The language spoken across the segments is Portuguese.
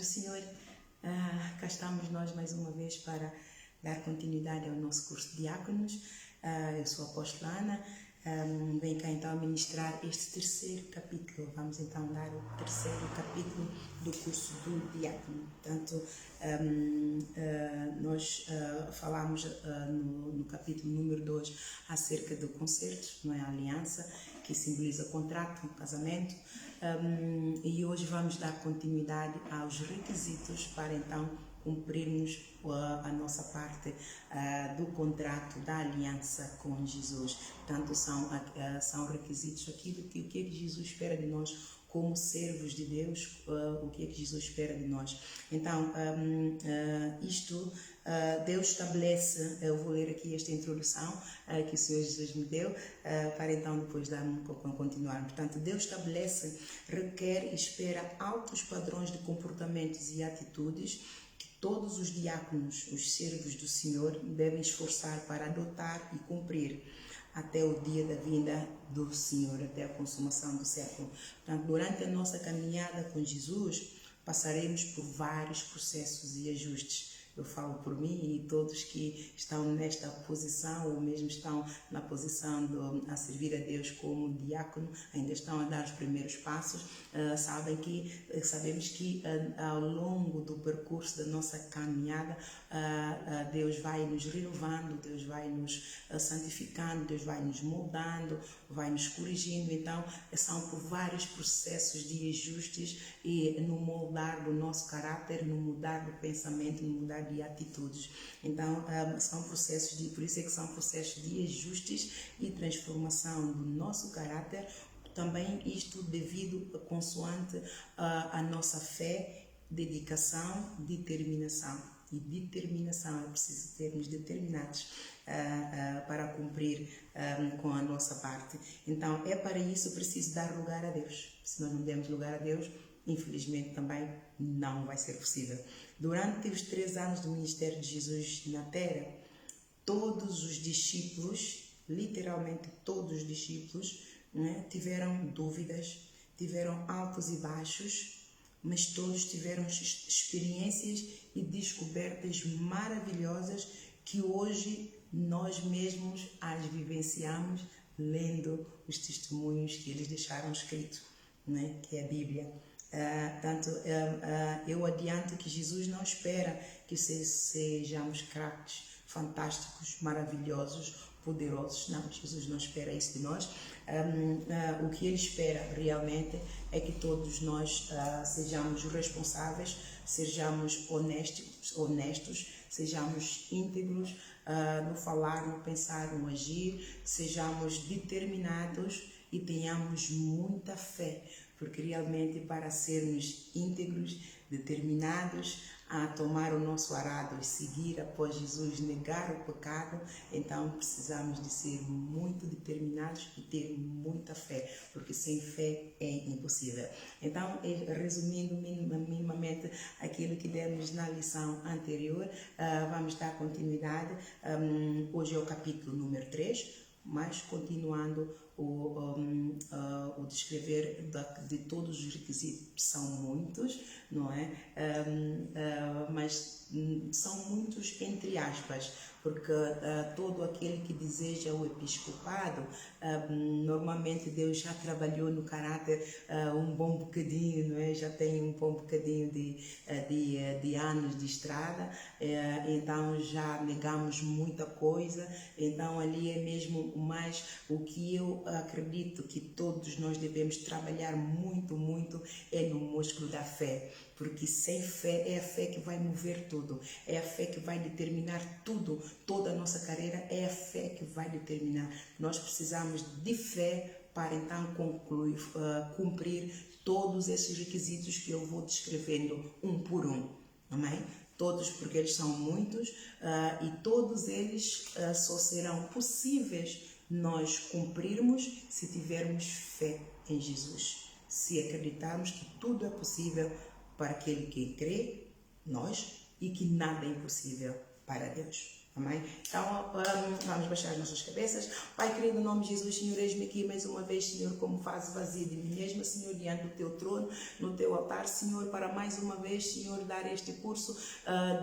do Senhor, cá estamos nós mais uma vez para dar continuidade ao nosso curso de diáconos. Eu sou a apóstola Ana, venho cá então ministrar este terceiro capítulo. Vamos então dar o terceiro capítulo do curso do diácono. Portanto, nós falamos no capítulo número 2 acerca do concerto, não é? A aliança, que simboliza contrato, casamento. E hoje vamos dar continuidade aos requisitos para então cumprirmos a nossa parte do contrato, da aliança com Jesus. Portanto, são requisitos aquilo que o que é que Jesus espera de nós como servos de Deus, o que é que Jesus espera de nós. Então, Deus estabelece, eu vou ler aqui esta introdução que o Senhor Jesus me deu, para então depois dar um pouco a continuar. Portanto, Deus estabelece, requer e espera altos padrões de comportamentos e atitudes que todos os diáconos, os servos do Senhor, devem esforçar para adotar e cumprir até o dia da vinda do Senhor, até a consumação do século. Portanto, durante a nossa caminhada com Jesus, passaremos por vários processos e ajustes. Eu falo por mim e todos que estão nesta posição ou mesmo estão na posição a servir a Deus como diácono, ainda estão a dar os primeiros passos, sabemos que ao longo do percurso da nossa caminhada, Deus vai nos renovando, Deus vai nos santificando, Deus vai nos moldando, vai nos corrigindo. Então, são por vários processos de ajustes e no moldar do nosso caráter, no mudar do pensamento, no mudar de atitudes. Então, são processos por isso é que são processos de ajustes e transformação do nosso caráter. Também isto devido, consoante a nossa fé, dedicação, determinação. E determinação, é preciso sermos determinados para cumprir com a nossa parte. Então, é para isso preciso dar lugar a Deus. Se nós não demos lugar a Deus, infelizmente também não vai ser possível. Durante os 3 anos do ministério de Jesus na Terra, todos os discípulos, literalmente todos os discípulos, né, tiveram dúvidas, tiveram altos e baixos, mas todos tiveram experiências e descobertas maravilhosas que hoje nós mesmos as vivenciamos lendo os testemunhos que eles deixaram escrito, né, que é a Bíblia. Eu adianto que Jesus não espera que sejamos craques, fantásticos, maravilhosos, poderosos. Não, Jesus não espera isso de nós. O que Ele espera realmente é que todos nós sejamos responsáveis, sejamos honestos, sejamos íntegros no falar, no pensar, no agir, sejamos determinados e tenhamos muita fé, porque realmente para sermos íntegros, determinados a tomar o nosso arado e seguir após Jesus, negar o pecado, então precisamos de ser muito determinados e ter muita fé, porque sem fé é impossível. Então, resumindo minimamente aquilo que demos na lição anterior, vamos dar continuidade. Hoje é o capítulo número 3, mas continuando o descrever de todos os requisitos. São muitos, não é? Mas são muitos entre aspas, porque todo aquele que deseja o episcopado, normalmente Deus já trabalhou no caráter um bom bocadinho, não é? Já tem um bom bocadinho de anos de estrada, então já negamos muita coisa. Então ali é mesmo mais o que eu acredito que todos nós devemos trabalhar muito, muito é no músculo da fé, porque sem fé é a fé que vai mover tudo, é a fé que vai determinar tudo, toda a nossa carreira é a fé que vai determinar. Nós precisamos de fé para então cumprir todos esses requisitos que eu vou descrevendo um por um, amém? Todos, porque eles são muitos e todos eles só serão possíveis nós cumprirmos se tivermos fé em Jesus, se acreditarmos que tudo é possível para aquele que crê, nós, e que nada é impossível para Deus. Amém? Então, vamos baixar as nossas cabeças. Pai querido, em nome de Jesus, Senhor, eis-me aqui mais uma vez, Senhor, como faz vazio de mim mesma, Senhor, diante do teu trono, no teu altar, Senhor, para mais uma vez, Senhor, dar este curso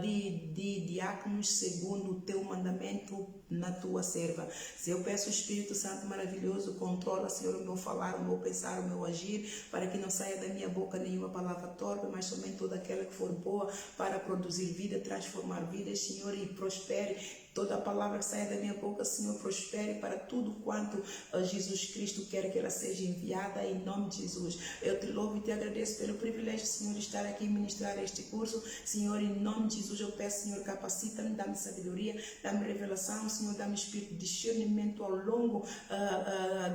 de diáconos segundo o teu mandamento na tua serva. Se eu peço o Espírito Santo maravilhoso, controla, Senhor, o meu falar, o meu pensar, o meu agir, para que não saia da minha boca nenhuma palavra torpe, mas somente toda aquela que for boa para produzir vida, transformar vidas, Senhor, e prospere. Toda a palavra que saia da minha boca, Senhor, prospere para tudo quanto Jesus Cristo quer que ela seja enviada, em nome de Jesus. Eu te louvo e te agradeço pelo privilégio, Senhor, de estar aqui e ministrar este curso. Senhor, em nome de Jesus, eu peço, Senhor, capacita-me, dá-me sabedoria, dá-me revelação, Senhor, dá-me espírito de discernimento ao longo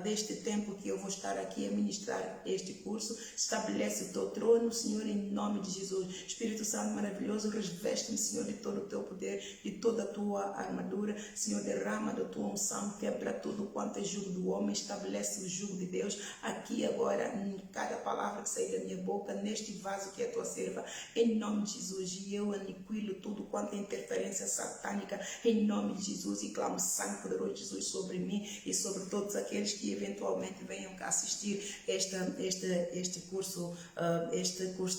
deste tempo que eu vou estar aqui a ministrar este curso. Estabelece o teu trono, Senhor, em nome de Jesus. Espírito Santo maravilhoso, reveste-me, Senhor, de todo o teu poder, de toda a tua armadura, Senhor, derrama da tua unção, quebra tudo quanto é jugo do homem, estabelece o jugo de Deus aqui agora, em cada palavra que sair da minha boca, neste vaso que é a tua serva, em nome de Jesus, e eu aniquilo tudo quanto é interferência satânica, em nome de Jesus, e clamo sangue poderoso de Jesus sobre mim e sobre todos aqueles que eventualmente venham cá assistir este curso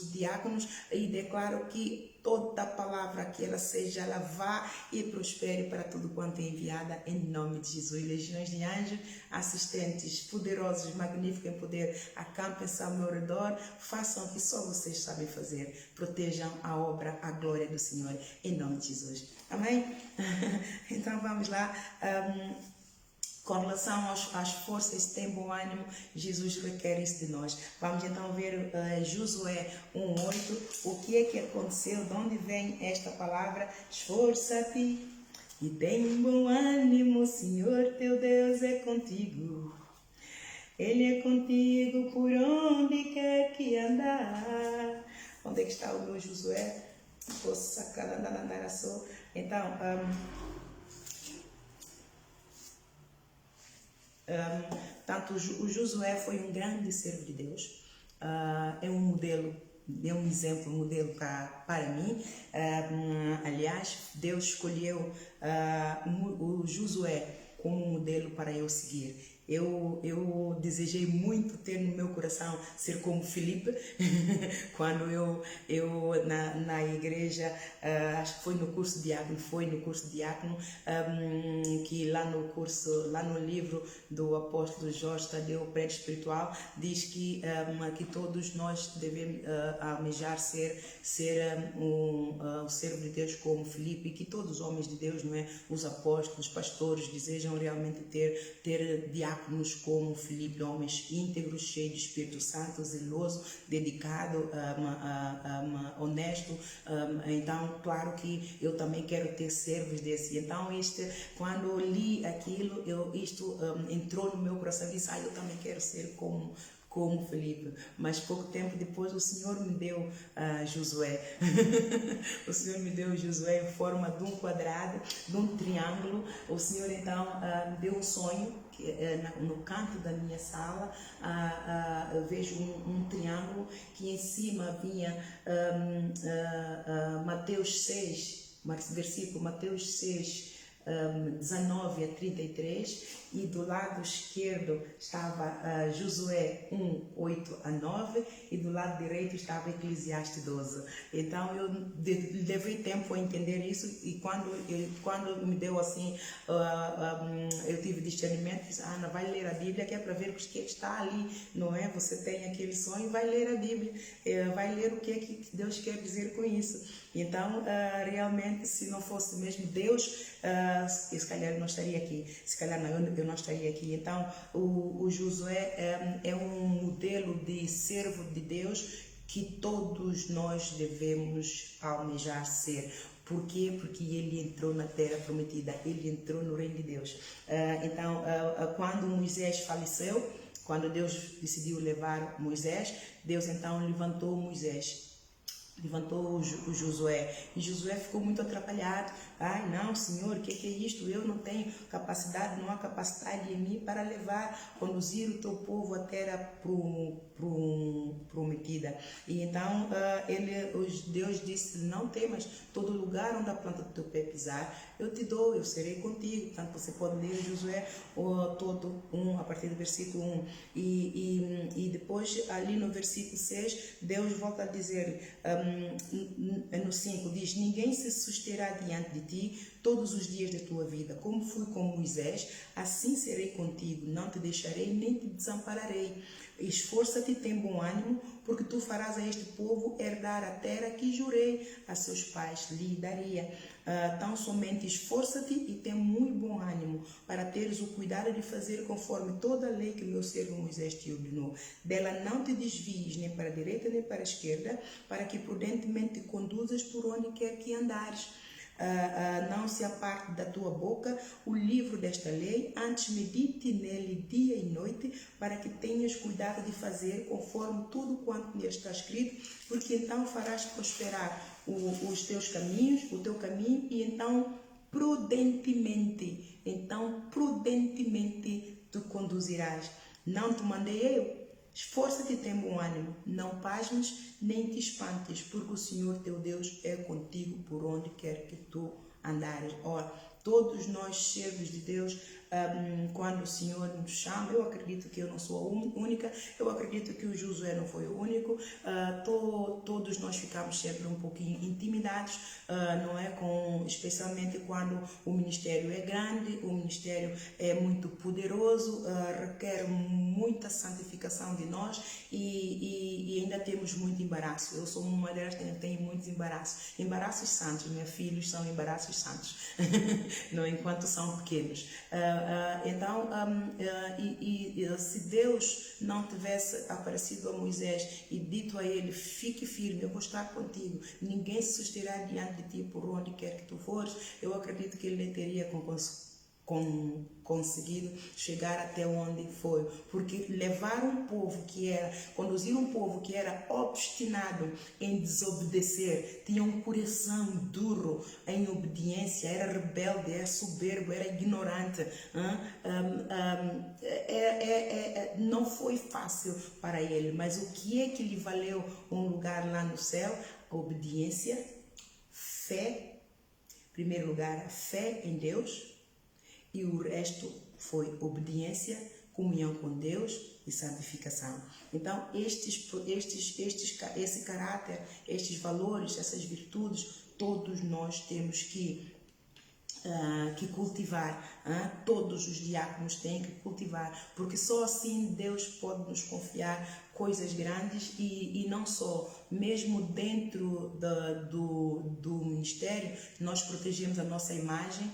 de diáconos, e declaro que toda palavra que ela seja, ela vá e prospere para tudo quanto é enviada, em nome de Jesus. Legiões de anjos, assistentes poderosos, magníficos em poder, acampem-se ao meu redor, façam o que só vocês sabem fazer, protejam a obra, a glória do Senhor, em nome de Jesus. Amém? Então vamos lá. Com relação às forças, tem bom ânimo, Jesus requer isso de nós. Vamos então ver Josué 1:8, o que é que aconteceu, de onde vem esta palavra? Esforça-te e tem bom ânimo, Senhor teu Deus é contigo. Ele é contigo por onde quer que andar. Onde é que está o meu Josué? Posso sacar andar só. Então, tanto o Josué foi um grande servo de Deus, é um modelo, é um exemplo, modelo para mim. Aliás, Deus escolheu o Josué como modelo para eu seguir. Eu desejei muito ter no meu coração ser como Filipe, quando eu na igreja, acho que foi no curso de diácono, que lá no livro do apóstolo Jorge Tadeu, o prédio espiritual, diz que todos nós devemos almejar ser um servo de Deus como Filipe, e que todos os homens de Deus, não é, os apóstolos, pastores, desejam realmente ter diáconos como Filipe, homens íntegros, cheios de Espírito Santo, zeloso, dedicado, honesto. Então, claro que eu também quero ter servos desse. Então, quando eu li aquilo, isto entrou no meu coração e disse, eu também quero ser como Filipe. Mas pouco tempo depois o Senhor me deu Josué. O Senhor me deu Josué em forma de um quadrado, de um triângulo. O Senhor então me deu um sonho, que no canto da minha sala eu vejo um triângulo que em cima vinha Mateus 6, versículo Mateus 6, 19 a 33, e do lado esquerdo estava Josué 1, 8 a 9, e do lado direito estava Eclesiastes 12. Então eu levei tempo a entender isso, e quando me deu assim, eu tive discernimento, disse, Ana, vai ler a Bíblia, que é para ver o que está ali, não é? Você tem aquele sonho, vai ler a Bíblia, vai ler o que é que Deus quer dizer com isso. Então, realmente, se não fosse mesmo Deus, se calhar eu não estaria aqui, se calhar eu não estaria aqui. Então, o Josué é um modelo de servo de Deus que todos nós devemos almejar ser. Por quê? Porque ele entrou na terra prometida, ele entrou no reino de Deus. Então, quando Moisés faleceu, quando Deus decidiu levar Moisés, Deus então levantou Moisés levantou o Josué, e Josué ficou muito atrapalhado. Ai, não, Senhor, o que é isto? Eu não tenho capacidade, não há capacidade em mim para conduzir o teu povo à terra prometida. E então Deus disse: não temas, todo lugar onde a planta do teu pé pisar, eu te dou, eu serei contigo. Portanto, você pode ler Josué todo, a partir do versículo 1. E depois, ali no versículo 6, Deus volta a dizer, no 5, diz: ninguém se susterá diante de ti todos os dias da tua vida. Como fui com Moisés, assim serei contigo, não te deixarei nem te desampararei. Esforça-te e tem bom ânimo, porque tu farás a este povo herdar a terra que jurei a seus pais lhe daria. Tão somente esforça-te e tem muito bom ânimo, para teres o cuidado de fazer conforme toda a lei que meu servo Moisés te ordenou. Dela não te desvies nem para a direita nem para a esquerda, para que prudentemente te conduzas por onde quer que andares. Não se aparte da tua boca o livro desta lei, antes medite nele dia e noite, para que tenhas cuidado de fazer conforme tudo quanto lhe está escrito, porque então farás prosperar os teus caminhos, o teu caminho, e então prudentemente tu conduzirás. Não te mandei eu? Esforça-te e tem bom ânimo, não pasmes nem te espantes, porque o Senhor teu Deus é contigo por onde quer que tu andares. Ora, todos nós, servos de Deus, quando o Senhor nos chama, eu acredito que eu não sou a única, eu acredito que o Josué não foi o único, todos nós ficamos sempre um pouquinho intimidados, não é? Especialmente quando o ministério é grande, o ministério é muito poderoso, requer muita santificação de nós e ainda temos muito embaraço. Eu sou uma delas que tem muitos embaraços santos. Meus filhos são embaraços santos, não enquanto são pequenos. Então, se Deus não tivesse aparecido a Moisés e dito a ele: fique firme, eu vou estar contigo, ninguém se susterá diante de ti por onde quer que tu fores, eu acredito que ele teria conseguido chegar até onde foi, porque conduzir um povo que era obstinado em desobedecer, tinha um coração duro em obediência, era rebelde, era soberbo, era ignorante, não foi fácil para ele, mas o que é que lhe valeu um lugar lá no céu? A obediência, fé, em primeiro lugar, a fé em Deus, e o resto foi obediência, comunhão com Deus e santificação. Então, esse caráter, estes valores, essas virtudes, todos nós temos que cultivar, todos os diáconos têm que cultivar, porque só assim Deus pode nos confiar coisas grandes e não só, mesmo dentro do ministério, nós protegemos a nossa imagem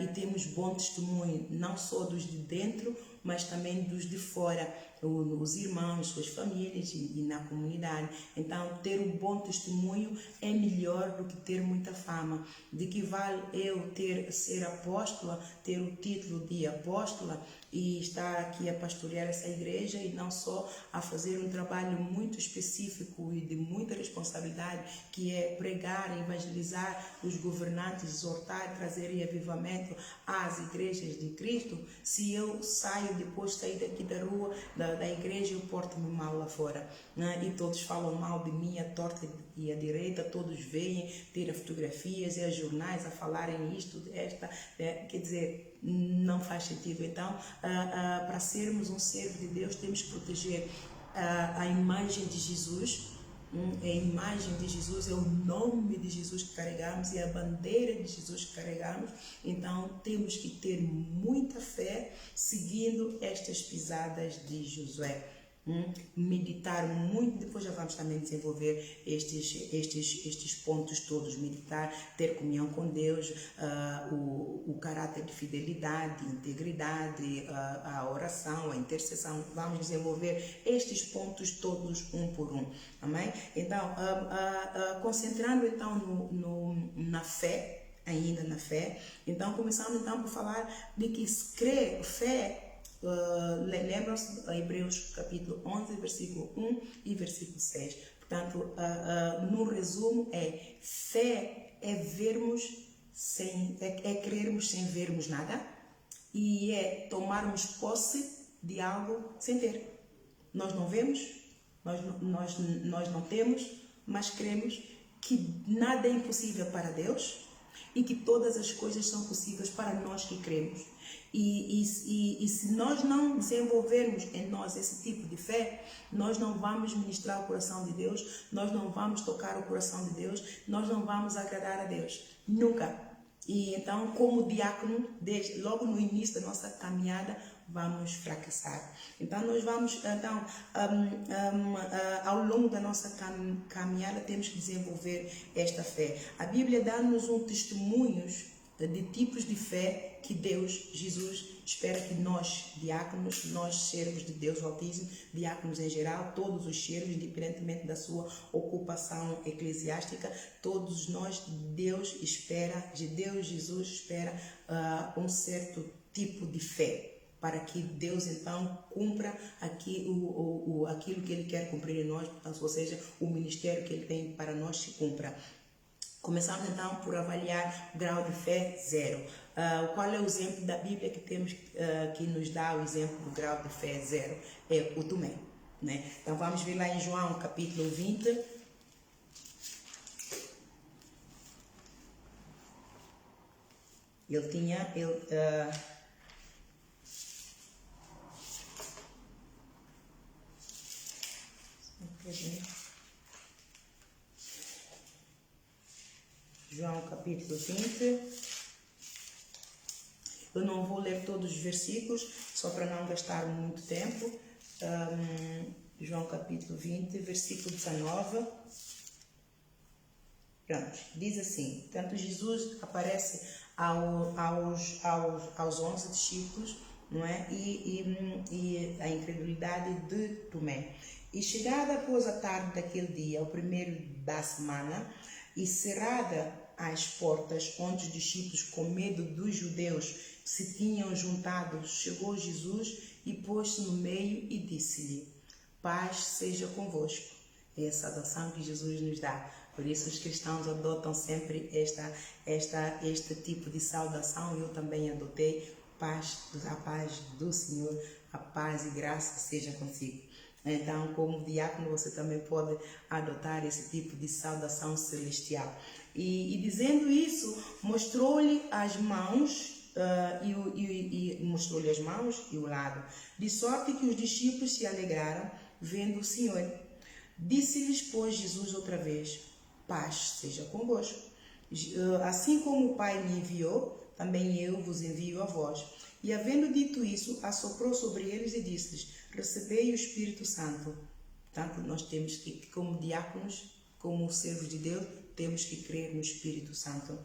e temos bom testemunho, não só dos de dentro, mas também dos de fora, os irmãos, suas famílias e na comunidade. Então, ter um bom testemunho é melhor do que ter muita fama. De que vale eu ser apóstola, ter o título de apóstola e estar aqui a pastorear essa igreja e não só a fazer um trabalho muito específico e de muita responsabilidade, que é pregar, evangelizar os governantes, exortar, trazer avivamento às igrejas de Cristo, se eu saio daqui da rua, da igreja, eu porto-me mal lá fora, né? E todos falam mal de mim, a torta e a direita, todos veem, tiram fotografias e as jornais a falarem isto, quer dizer, não faz sentido. Então, para sermos um servo de Deus, temos que proteger a imagem de Jesus. A imagem de Jesus é o nome de Jesus que carregamos e a bandeira de Jesus que carregamos. Então temos que ter muita fé seguindo estas pisadas de Josué. Meditar muito, depois já vamos também desenvolver estes pontos todos, meditar, ter comunhão com Deus, o caráter de fidelidade, integridade, a oração, a intercessão. Vamos desenvolver estes pontos todos um por um, amém? Então, concentrando então na fé, ainda na fé, então começamos então por falar de que fé. Lembram-se de Hebreus capítulo 11, versículo 1 e versículo 6. Portanto, no resumo fé é vermos é crermos sem vermos nada, e é tomarmos posse de algo sem ter. Nós não vemos, nós não temos, mas cremos que nada é impossível para Deus e que todas as coisas são possíveis para nós que cremos. E se nós não desenvolvermos em nós esse tipo de fé, nós não vamos ministrar o coração de Deus, nós não vamos tocar o coração de Deus, nós não vamos agradar a Deus. Nunca. E então, como diácono, logo no início da nossa caminhada, vamos fracassar. Então, nós vamos, ao longo da nossa caminhada, temos que desenvolver esta fé. A Bíblia dá-nos testemunhos de tipos de fé que Deus, Jesus, espera que nós, diáconos, nós servos de Deus Altíssimo, diáconos em geral, todos os servos, independentemente da sua ocupação eclesiástica, todos nós, Jesus espera um certo tipo de fé, para que Deus então cumpra aquilo que Ele quer cumprir em nós, ou seja, o ministério que Ele tem para nós se cumpra. Começamos então por avaliar o grau de fé 0. Qual é o exemplo da Bíblia que temos que nos dá o exemplo do grau de fé 0? É o Tomé, né? Então vamos ver lá em João capítulo 20. João capítulo 20. Eu não vou ler todos os versículos, só para não gastar muito tempo. João capítulo 20, versículo 19. Pronto, diz assim: tanto Jesus aparece aos 11 discípulos, não é? E a incredulidade de Tomé. E chegada após a tarde daquele dia, o primeiro da semana, e cerrada as portas, onde os discípulos, com medo dos judeus, se tinham juntado, chegou Jesus e pôs-se no meio e disse-lhe: paz seja convosco. É a saudação que Jesus nos dá. Por isso os cristãos adotam sempre este tipo de saudação. Eu também adotei: a paz do Senhor, a paz e graça seja consigo. Então, como diácono, você também pode adotar esse tipo de saudação celestial. E dizendo isso, mostrou-lhe as mãos mostrou-lhe as mãos e o lado, de sorte que os discípulos se alegraram vendo o Senhor. Disse-lhes, pois, Jesus outra vez: paz seja convosco. Assim como o Pai me enviou, também eu vos envio a vós. E havendo dito isso, assoprou sobre eles e disse-lhes: recebei o Espírito Santo. Portanto, nós temos que, como diáconos, como servos de Deus, temos que crer no Espírito Santo.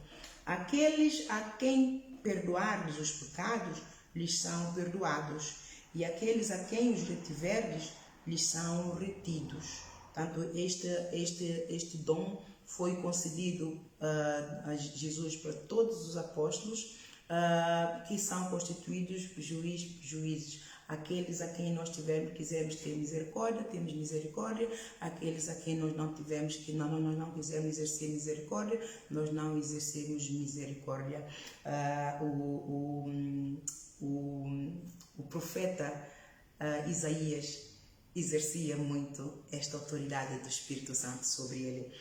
Aqueles a quem perdoardes os pecados, lhes são perdoados. E aqueles a quem os retiverdes, lhes são retidos. Portanto, este dom foi concedido a Jesus para todos os apóstolos, que são constituídos juízes. Aqueles a quem nós quisermos ter misericórdia, temos misericórdia. Aqueles a quem nós não quisermos exercer misericórdia, nós não exercemos misericórdia. O profeta Isaías exercia muito esta autoridade do Espírito Santo sobre ele.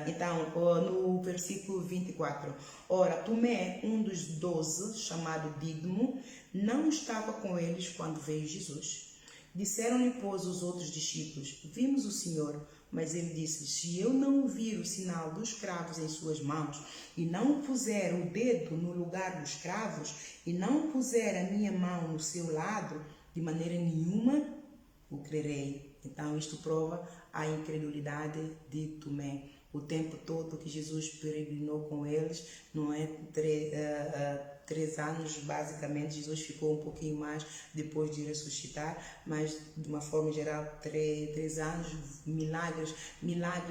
Então, no versículo 24, ora, Tomé, um dos 12, chamado Dídimo, não estava com eles quando veio Jesus. Disseram-lhe, pois, os outros discípulos: vimos o Senhor. Mas ele disse: se eu não vir o sinal dos cravos em suas mãos, e não puser o dedo no lugar dos cravos, e não puser a minha mão no seu lado, de maneira nenhuma o crerei. Então isto prova a incredulidade de Tomé. O tempo todo que Jesus peregrinou com eles, não é? 3 anos, basicamente. Jesus ficou um pouquinho mais depois de ressuscitar, mas de uma forma geral 3 anos, milagres.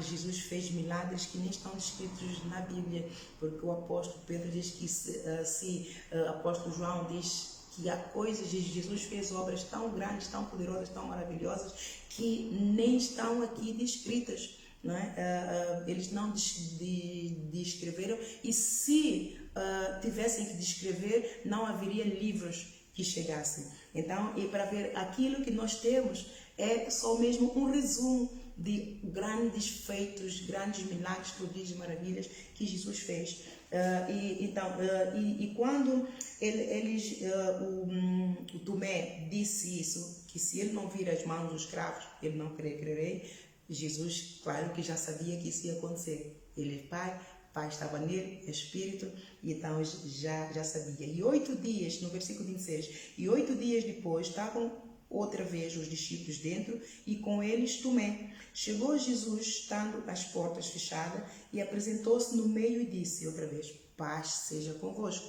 Jesus fez milagres que nem estão descritos na Bíblia, porque o apóstolo Pedro diz que o apóstolo João diz que há coisas, Jesus fez obras tão grandes, tão poderosas, tão maravilhosas, que nem estão aqui descritas. não é? Eles não descreveram, e se tivessem que descrever, não haveria livros que chegassem. Então, e para ver aquilo que nós temos, é só mesmo um resumo de grandes feitos, grandes milagres, prodígios, maravilhas que Jesus fez. E quando o Tomé disse isso, que se ele não vir as mãos dos cravos, ele não crerei, Jesus, claro que já sabia que isso ia acontecer. Ele é Pai estava nele, Espírito, e então já sabia. E 8 dias, no versículo 26, e 8 dias depois estavam outra vez os discípulos dentro, e com eles Tomé. Chegou Jesus, estando as portas fechadas, e apresentou-se no meio e disse outra vez: paz seja convosco.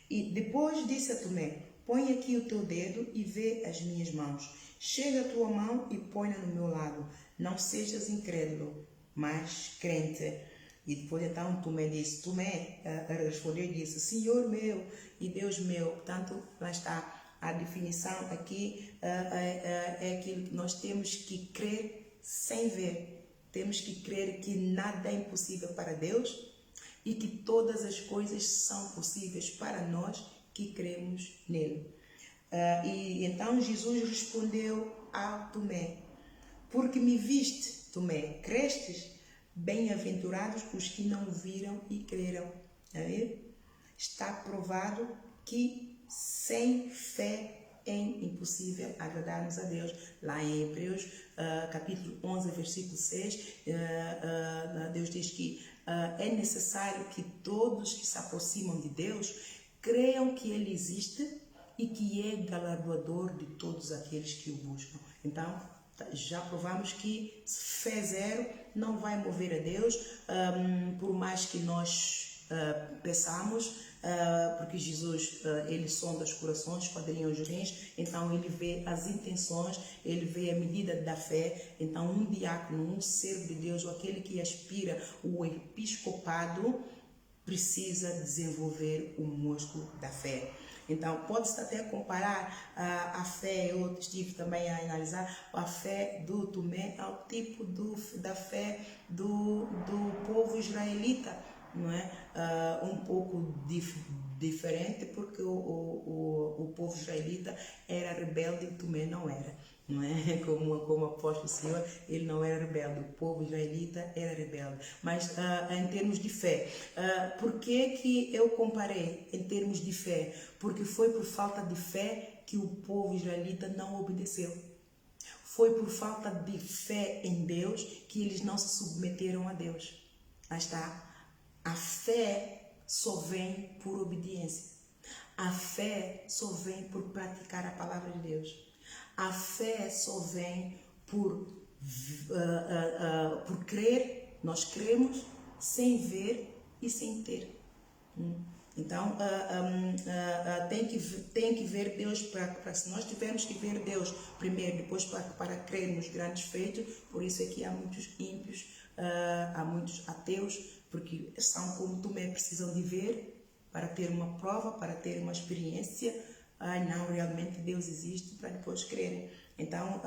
E depois disse a Tomé: põe aqui o teu dedo e vê as minhas mãos. Chega a tua mão e põe-na no meu lado. Não sejas incrédulo, mas crente. E depois então Tomé respondeu e disse: Senhor meu e Deus meu. Portanto, lá está. A definição aqui é que nós temos que crer sem ver. Temos que crer que nada é impossível para Deus e que todas as coisas são possíveis para nós que cremos nele. E então Jesus respondeu a Tomé: porque me viste, Tomé, crestes? Bem-aventurados os que não viram e creram. Está provado que sem fé é impossível agradarmos a Deus. Lá em Hebreus, capítulo 11, versículo 6, Deus diz que é necessário que todos que se aproximam de Deus creiam que Ele existe e que é galardoador de todos aqueles que o buscam. Então, já provamos que fé zero não vai mover a Deus, por mais que nós peçamos, porque Jesus, ele sonda os corações, esquadrinha os rins, então ele vê as intenções, ele vê a medida da fé. Então um diácono, um servo de Deus, ou aquele que aspira o episcopado, precisa desenvolver o músculo da fé. Então, pode-se até comparar a fé, eu estive também a analisar a fé do Tomé ao tipo da fé do povo israelita, não é? Um pouco diferente, porque o povo israelita era rebelde e Tomé não era. Não é? Como o apóstolo Senhor, ele não era rebelde, o povo israelita era rebelde. Mas em termos de fé, por que eu comparei em termos de fé? Porque foi por falta de fé que o povo israelita não obedeceu. Foi por falta de fé em Deus que eles não se submeteram a Deus. Lá está. A fé só vem por obediência. A fé só vem por praticar a palavra de Deus. A fé só vem por crer. Nós cremos sem ver e sem ter. Então, tem que ver Deus, se nós tivermos que ver Deus primeiro, depois para crer nos grandes feitos. Por isso é que há muitos ímpios, há muitos ateus, porque são como Tomé, precisam de ver para ter uma prova, para ter uma experiência. Não, realmente Deus existe, para depois crerem. Então,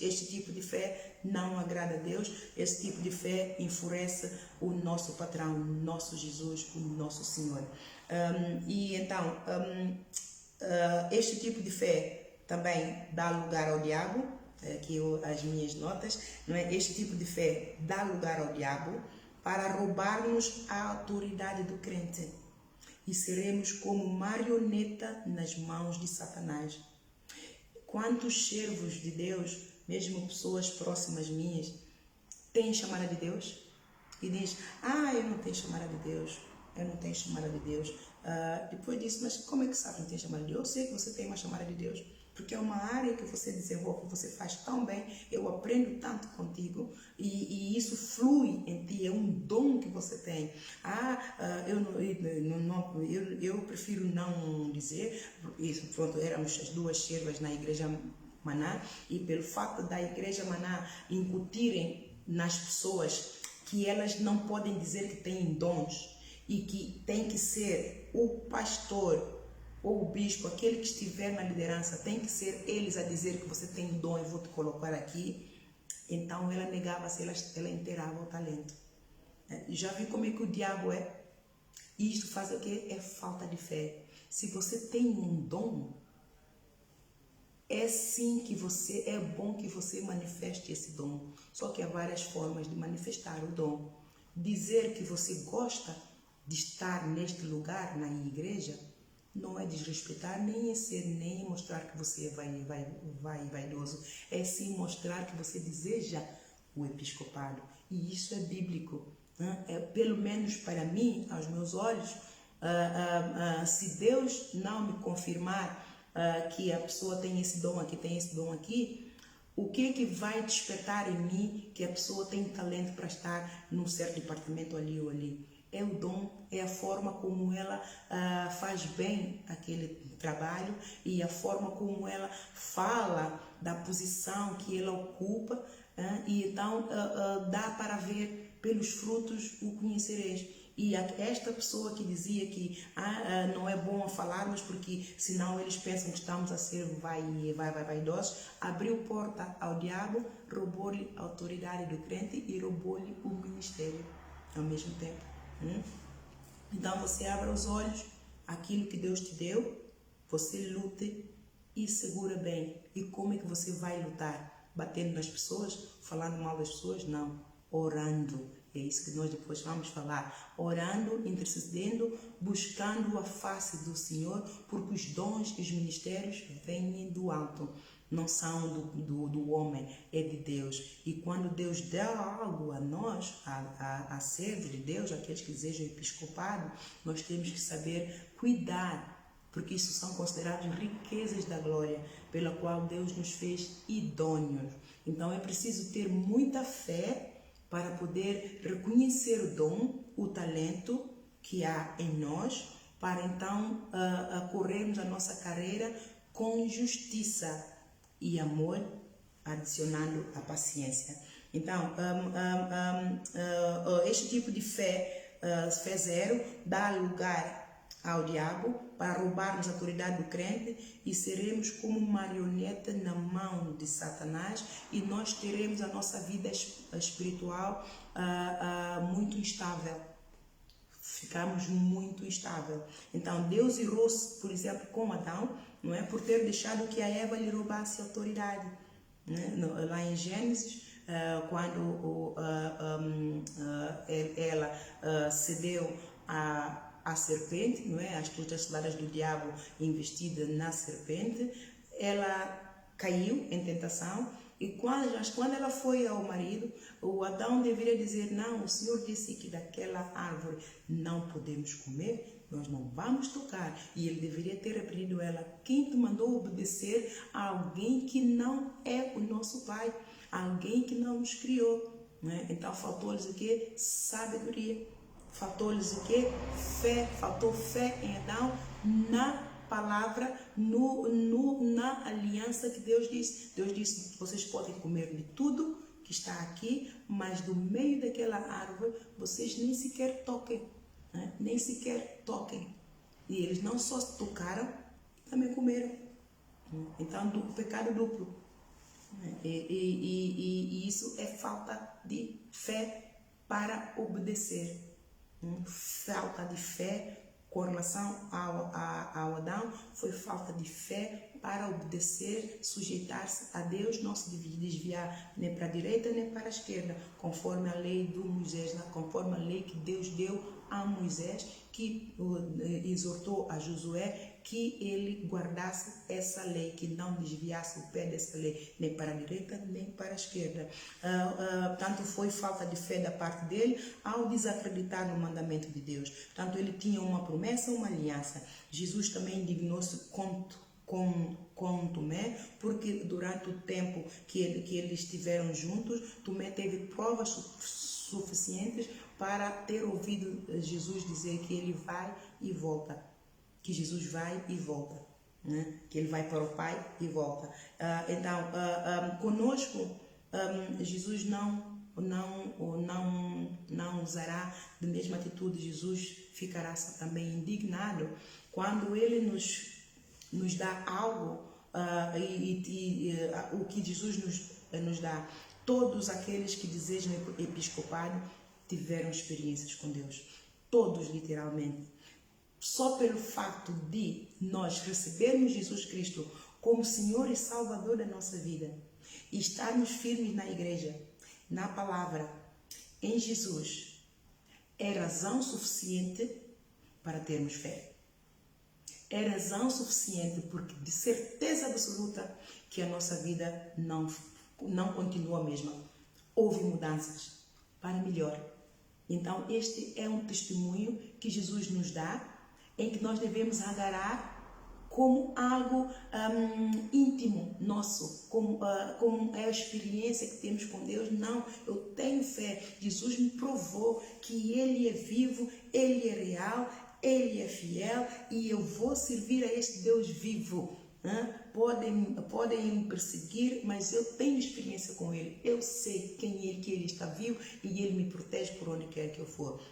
este tipo de fé não agrada a Deus. Esse tipo de fé enfurece o nosso patrão, o nosso Jesus, o nosso Senhor. E então, este tipo de fé também dá lugar ao diabo. Aqui as minhas notas, não é? Este tipo de fé dá lugar ao diabo para roubar-nos a autoridade do crente. E seremos como marioneta nas mãos de Satanás. Quantos servos de Deus, mesmo pessoas próximas minhas, têm chamada de Deus? E diz: eu não tenho chamada de Deus, eu não tenho chamada de Deus. Depois disso, mas como é que sabe que não tem chamada de Deus? Eu sei que você tem uma chamada de Deus, porque é uma área que você desenvolve, que você faz tão bem, eu aprendo tanto contigo, e isso flui em ti, é um dom que você tem. Eu prefiro não dizer isso. Pronto, éramos as duas servas na igreja Maná, e pelo fato da igreja Maná incutirem nas pessoas que elas não podem dizer que têm dons, e que tem que ser o pastor ou o bispo, aquele que estiver na liderança, tem que ser eles a dizer que você tem dom, eu vou te colocar aqui. Então ela negava-se, ela enterrava o talento. Já viu como é que o diabo é? Isto faz o quê? É falta de fé. Se você tem um dom, é sim que é bom que você manifeste esse dom. Só que há várias formas de manifestar o dom. Dizer que você gosta de estar neste lugar, na igreja, não é desrespeitar, nem é ser, nem é mostrar que você é vaidoso. É sim mostrar que você deseja o episcopado. E isso é bíblico. Pelo menos para mim, aos meus olhos, se Deus não me confirmar que a pessoa tem esse dom aqui, o que vai despertar em mim que a pessoa tem talento para estar num certo departamento ali ou ali? É o dom, é a forma como ela faz bem aquele trabalho e a forma como ela fala da posição que ela ocupa, e então dá para ver pelos frutos o conhecereis. E esta pessoa que dizia que não é bom falarmos porque senão eles pensam que estamos a ser vaidosos, abriu porta ao diabo, roubou-lhe a autoridade do crente e roubou-lhe o ministério ao mesmo tempo. Então você abra os olhos, aquilo que Deus te deu, você lute e segura bem. E como é que você vai lutar? Batendo nas pessoas? Falando mal das pessoas? Não. Orando. É isso que nós depois vamos falar. Orando, intercedendo, buscando a face do Senhor, porque os dons e os ministérios vêm do alto. Não são do homem, é de Deus. E quando Deus dá algo a nós, a servos de Deus, aqueles que desejam episcopado, nós temos que saber cuidar, porque isso são considerados riquezas da glória, pela qual Deus nos fez idôneos. Então é preciso ter muita fé para poder reconhecer o dom, o talento que há em nós, para então corrermos a nossa carreira com justiça e amor, adicionando a paciência. Então, este tipo de fé, fé zero, dá lugar ao diabo para roubar-nos a autoridade do crente e seremos como marioneta na mão de Satanás e nós teremos a nossa vida espiritual muito instável. Ficamos muito instável. Então, Deus irou-se, por exemplo, com Adão, não é? Por ter deixado que a Eva lhe roubasse a autoridade. Né? Lá em Gênesis, quando ela cedeu a serpente, não é? As astúcias ciladas do diabo investida na serpente, ela caiu em tentação. E quando ela foi ao marido, o Adão deveria dizer: não, o Senhor disse que daquela árvore não podemos comer, nós não vamos tocar. E ele deveria ter repreendido ela: quem te mandou obedecer a alguém que não é o nosso pai, alguém que não nos criou? Né? Então faltou-lhes o quê? Sabedoria. Faltou-lhes o quê? Fé. Faltou fé em Adão na palavra, na aliança que Deus disse. Deus disse: vocês podem comer de tudo que está aqui, mas do meio daquela árvore vocês nem sequer toquem, né? Nem sequer toquem. E eles não só tocaram, também comeram. Então, pecado duplo. E isso é falta de fé para obedecer. Falta de fé com relação ao Adão foi falta de fé para obedecer, sujeitar-se a Deus, não se desviar nem para a direita nem para a esquerda, conforme a lei do Moisés, conforme a lei que Deus deu a Moisés, que exortou a Josué que ele guardasse essa lei, que não desviasse o pé dessa lei, nem para a direita, nem para a esquerda. Tanto foi falta de fé da parte dele ao desacreditar no mandamento de Deus. Tanto ele tinha uma promessa, uma aliança. Jesus também indignou-se com Tomé, porque durante o tempo que eles estiveram juntos, Tomé teve provas suficientes para ter ouvido Jesus dizer que ele vai e volta. Que Jesus vai e volta, né? Que ele vai para o Pai e volta. Então, conosco, Jesus não usará da mesma atitude. Jesus ficará também indignado quando ele nos dá algo, o que Jesus nos dá. Todos aqueles que desejam episcopado tiveram experiências com Deus. Todos, literalmente. Só pelo fato de nós recebermos Jesus Cristo como Senhor e Salvador da nossa vida e estarmos firmes na igreja, na palavra, em Jesus, é razão suficiente para termos fé. É razão suficiente porque de certeza absoluta que a nossa vida não continua a mesma. Houve mudanças para melhor. Então este é um testemunho que Jesus nos dá, em que nós devemos agarrar como algo íntimo nosso, como é a experiência que temos com Deus. Não, eu tenho fé. Jesus me provou que Ele é vivo, Ele é real, Ele é fiel e eu vou servir a este Deus vivo. Podem me perseguir, mas eu tenho experiência com Ele. Eu sei que Ele está vivo e Ele me protege por onde quer que eu for.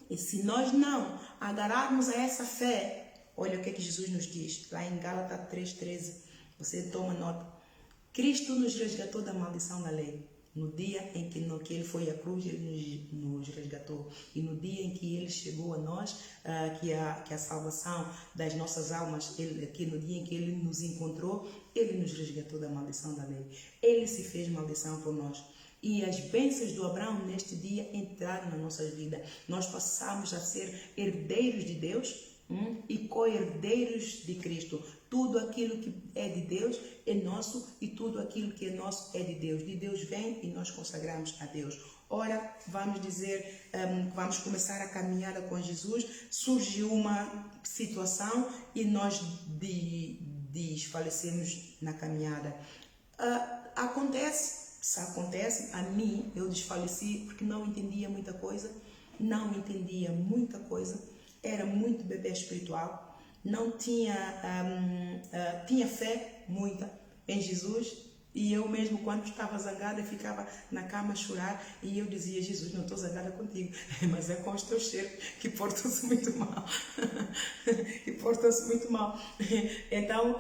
E se nós não agarrarmos a essa fé, olha o que Jesus nos diz, lá em Gálatas 3,13, você toma nota. Cristo nos resgatou da maldição da lei. No dia em que Ele foi à cruz, Ele nos resgatou. E no dia em que Ele chegou a nós, que a salvação das nossas almas, no dia em que Ele nos encontrou, Ele nos resgatou da maldição da lei. Ele se fez maldição por nós. E as bênçãos do Abraão neste dia entraram na nossa vida. Nós passamos a ser herdeiros de Deus e co-herdeiros de Cristo. Tudo aquilo que é de Deus é nosso e tudo aquilo que é nosso é de Deus. De Deus vem e nós consagramos a Deus. Ora, vamos dizer, vamos começar a caminhada com Jesus. Surge uma situação e nós desfalecemos na caminhada. Acontece. Isso acontece a mim, eu desfaleci porque não entendia muita coisa, era muito bebê espiritual, não tinha, tinha fé muita em Jesus e eu mesmo quando estava zangada ficava na cama a chorar e eu dizia, Jesus, não estou zangada contigo, mas é com os teus cheiros que portam-se muito mal, Então,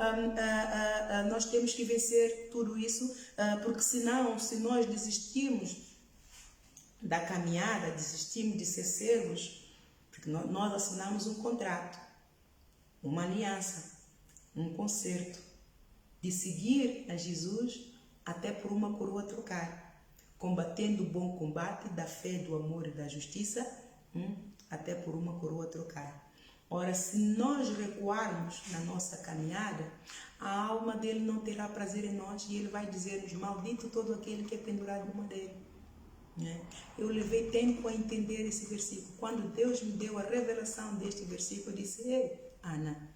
nós temos que vencer tudo isso, porque senão, se nós desistirmos da caminhada, desistirmos de ser servos, porque nós assinamos um contrato, uma aliança, um concerto, de seguir a Jesus até por uma coroa trocar, combatendo o bom combate da fé, do amor e da justiça, até por uma coroa trocar. Ora, se nós recuarmos na nossa caminhada, a alma dele não terá prazer em nós e ele vai dizer-nos, maldito todo aquele que é pendurado no madeiro. Eu levei tempo a entender esse versículo. Quando Deus me deu a revelação deste versículo, eu disse, ei, Ana,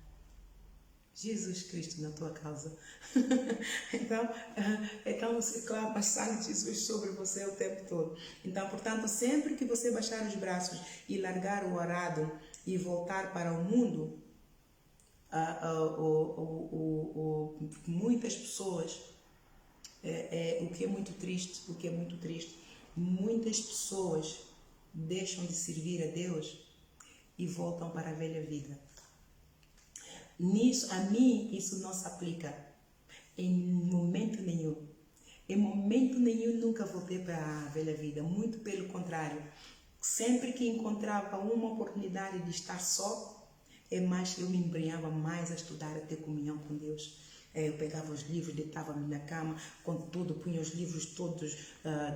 Jesus Cristo na tua causa. Então você clama a sangue de Jesus sobre você o tempo todo. Então, portanto, sempre que você baixar os braços e largar o arado e voltar para o mundo, muitas pessoas, o que é muito triste, muitas pessoas deixam de servir a Deus e voltam para a velha vida. Nisso, a mim, isso não se aplica em momento nenhum. Em momento nenhum nunca voltei para a velha vida, muito pelo contrário. Sempre que encontrava uma oportunidade de estar só, eu me embrenhava mais a estudar, a ter comunhão com Deus. Eu pegava os livros, deitava-me na cama, com tudo, punha os livros todos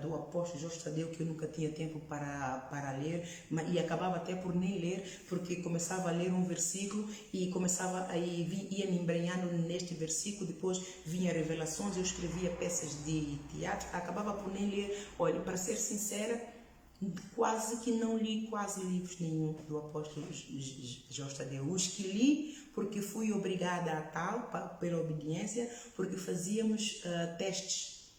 do apóstolo Jorge Tadeu, que eu nunca tinha tempo para ler, e acabava até por nem ler, porque começava a ler um versículo e ia me embrenhando neste versículo, depois vinha revelações, eu escrevia peças de teatro, acabava por nem ler. Olha, para ser sincera, quase que não li quase livros nenhum do apóstolo Jorge Tadeu. Os que li, porque fui obrigada a tal, pela obediência, porque fazíamos testes.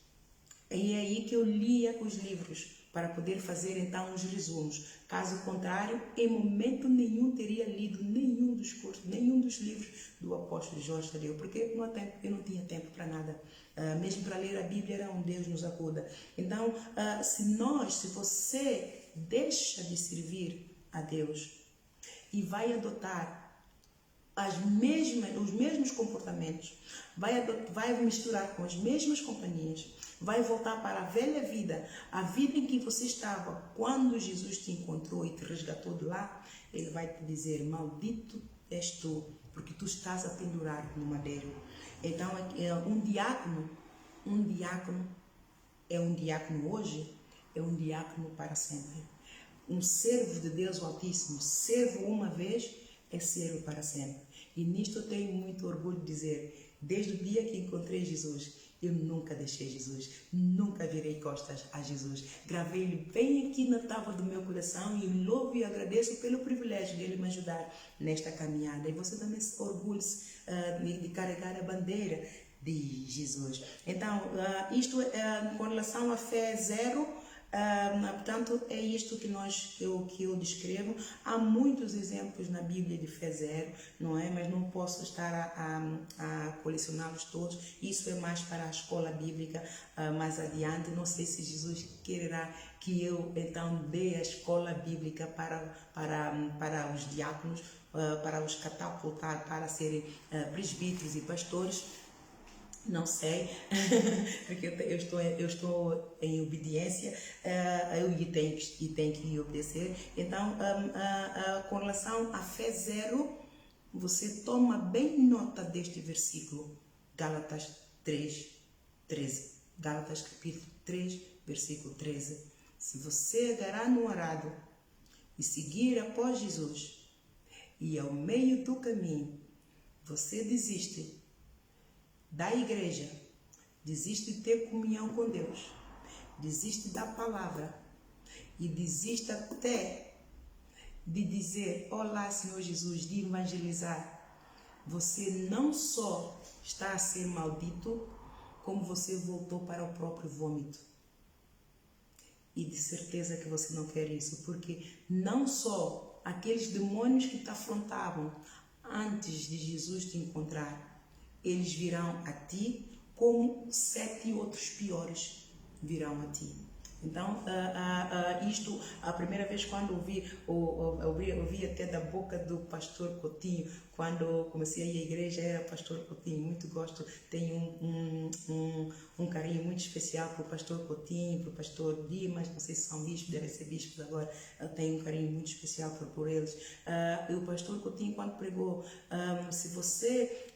E é aí que eu lia os livros, para poder fazer então os resumos. Caso contrário, em momento nenhum teria lido nenhum dos cursos, nenhum dos livros do apóstolo Jorge Tadeu, porque eu não tinha tempo para nada. Mesmo para ler a Bíblia era um Deus nos acuda. Então, se você deixa de servir a Deus e vai adotar os mesmos comportamentos, vai misturar com as mesmas companhias, vai voltar para a velha vida, a vida em que você estava quando Jesus te encontrou e te resgatou de lá. Ele vai te dizer: maldito és tu, porque tu estás a pendurar no madeiro. Então, um diácono é um diácono hoje, é um diácono para sempre. Um servo de Deus Altíssimo, servo uma vez, é servo para sempre. E nisto eu tenho muito orgulho de dizer: desde o dia que encontrei Jesus, eu nunca deixei Jesus, nunca virei costas a Jesus. Gravei-lhe bem aqui na tábua do meu coração e louvo e agradeço pelo privilégio de ele me ajudar nesta caminhada. E você também se orgulhe-se de carregar a bandeira de Jesus. Então, isto com relação à fé zero. Portanto, é isto que eu descrevo. Há muitos exemplos na Bíblia de fé zero, não é? Mas não posso estar a colecioná-los todos. Isso é mais para a escola bíblica mais adiante. Não sei se Jesus quererá que eu então dê a escola bíblica para os diáconos, para os catapultar para serem presbíteros e pastores. Não sei, porque eu estou em obediência e tenho que obedecer. Então, com relação à fé zero, você toma bem nota deste versículo, Gálatas 3, 13. Gálatas capítulo 3, versículo 13. Se você agarrar no arado e seguir após Jesus, e ao meio do caminho você desiste da igreja, desiste de ter comunhão com Deus, desiste da palavra e desiste até de dizer olá Senhor Jesus, de evangelizar, você não só está a ser maldito, como você voltou para o próprio vômito. E de certeza que você não quer isso, porque não só aqueles demônios que te afrontavam antes de Jesus te encontrar, eles virão a ti, como 7 outros piores virão a ti. Então, isto, a primeira vez quando ouvi até da boca do pastor Coutinho, quando comecei a ir à igreja, era pastor Coutinho, muito gosto, tenho um carinho muito especial para o pastor Coutinho, para o pastor Dimas, não sei se são bispos, devem ser bispos agora, eu tenho um carinho muito especial por eles. E o pastor Coutinho, quando pregou, se você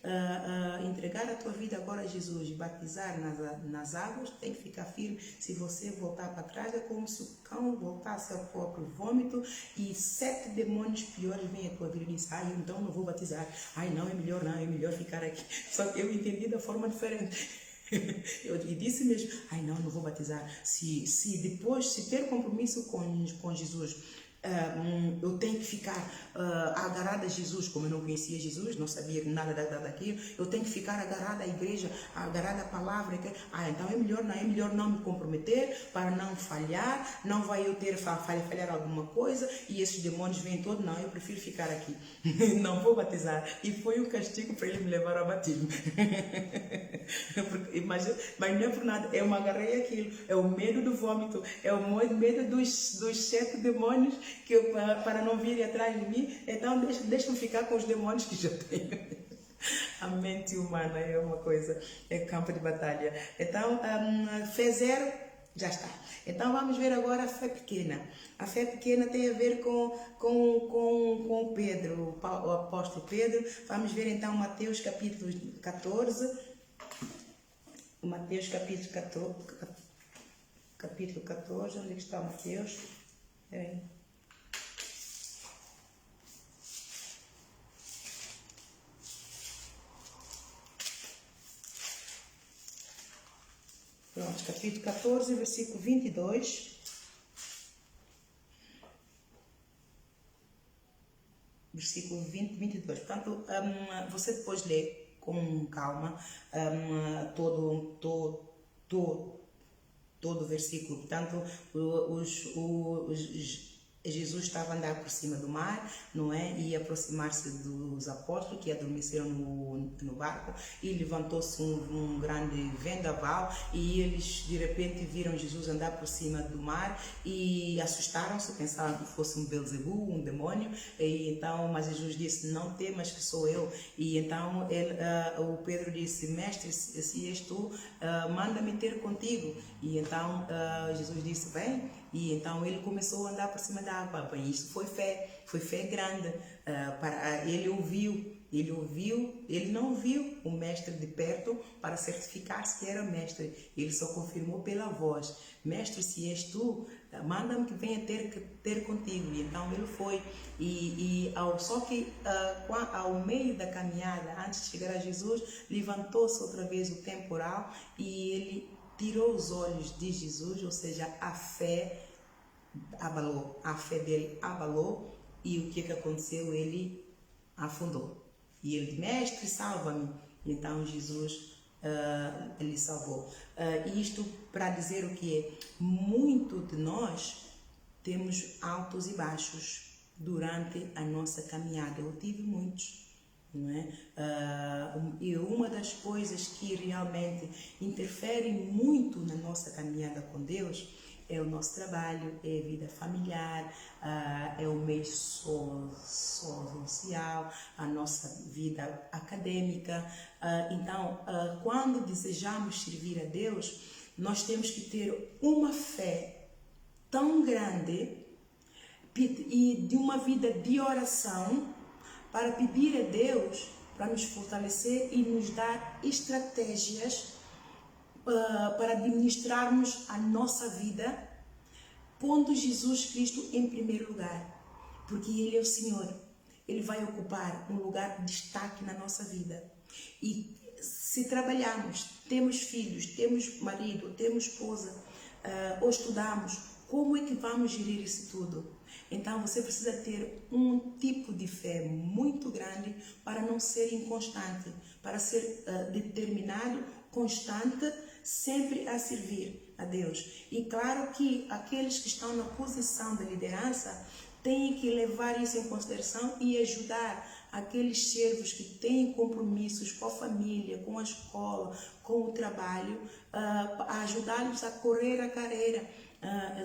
entregar a tua vida agora a Jesus e batizar nas águas, tem que ficar firme. Se você voltar para trás, é como se o cão voltasse ao próprio vômito e 7 demônios piores vêm à tua vida e dizem: ai, então não vou batizar, ai não, é melhor ficar aqui. Só que eu entendi da forma diferente. Eu disse mesmo: ai não vou batizar. Se depois ter compromisso com Jesus, eu tenho que ficar agarrada a Jesus, como eu não conhecia Jesus, não sabia nada daquilo, eu tenho que ficar agarrada à igreja, agarrada à palavra. Então é melhor não me comprometer para não falhar, não vai eu ter falhar alguma coisa e esses demônios vêm todos. Não, eu prefiro ficar aqui, não vou batizar. E foi um castigo para ele me levar ao batismo. Mas não é por nada, eu me agarrei aquilo, é o medo do vômito, é o medo dos 7 demônios para não virem atrás de mim. Então deixa-me ficar com os demônios que já tenho. A mente humana é uma coisa, é campo de batalha. Então, fé zero, já está. Então vamos ver agora a fé pequena. A fé pequena tem a ver com Pedro, o apóstolo Pedro. Vamos ver então Mateus capítulo 14. Mateus capítulo 14, onde está Mateus? Pronto, capítulo 14, versículo 22. Versículo 22. Portanto, você depois lê com calma todo o versículo. Portanto, Jesus estava a andar por cima do mar, não é? E aproximar-se dos apóstolos que adormeceram no barco, e levantou-se um grande vendaval, e eles de repente viram Jesus andar por cima do mar e assustaram-se, pensaram que fosse um Belzebu, um demônio, e então, mas Jesus disse: não temas, que sou eu. E então o Pedro disse: mestre, se és tu, manda-me ter contigo. E então Jesus disse: vem. E então ele começou a andar por cima da água. Bem, isso foi fé grande. Ele não viu o mestre de perto para certificar-se que era mestre. Ele só confirmou pela voz: mestre, se és tu, manda-me que venha ter contigo. E então ele foi. Só que ao meio da caminhada, antes de chegar a Jesus, levantou-se outra vez o temporal e ele tirou os olhos de Jesus, ou seja, a fé dele abalou, e o que aconteceu? Ele afundou. E ele disse: mestre, salva-me. Então Jesus lhe salvou. Isto para dizer o que é: muito de nós temos altos e baixos durante a nossa caminhada. Eu tive muitos. Não é? E uma das coisas que realmente interfere muito na nossa caminhada com Deus é o nosso trabalho, é a vida familiar, é o meio social, a nossa vida acadêmica. Então, quando desejamos servir a Deus, nós temos que ter uma fé tão grande e de uma vida de oração, para pedir a Deus para nos fortalecer e nos dar estratégias para administrarmos a nossa vida, pondo Jesus Cristo em primeiro lugar, porque Ele é o Senhor. Ele vai ocupar um lugar de destaque na nossa vida. E se trabalharmos, temos filhos, temos marido, temos esposa, ou estudamos, como é que vamos gerir isso tudo? Então você precisa ter um tipo de fé muito grande para não ser inconstante, para ser determinado, constante, sempre a servir a Deus. E claro que aqueles que estão na posição de liderança têm que levar isso em consideração e ajudar aqueles servos que têm compromissos com a família, com a escola, com o trabalho, a ajudá-los a correr a carreira.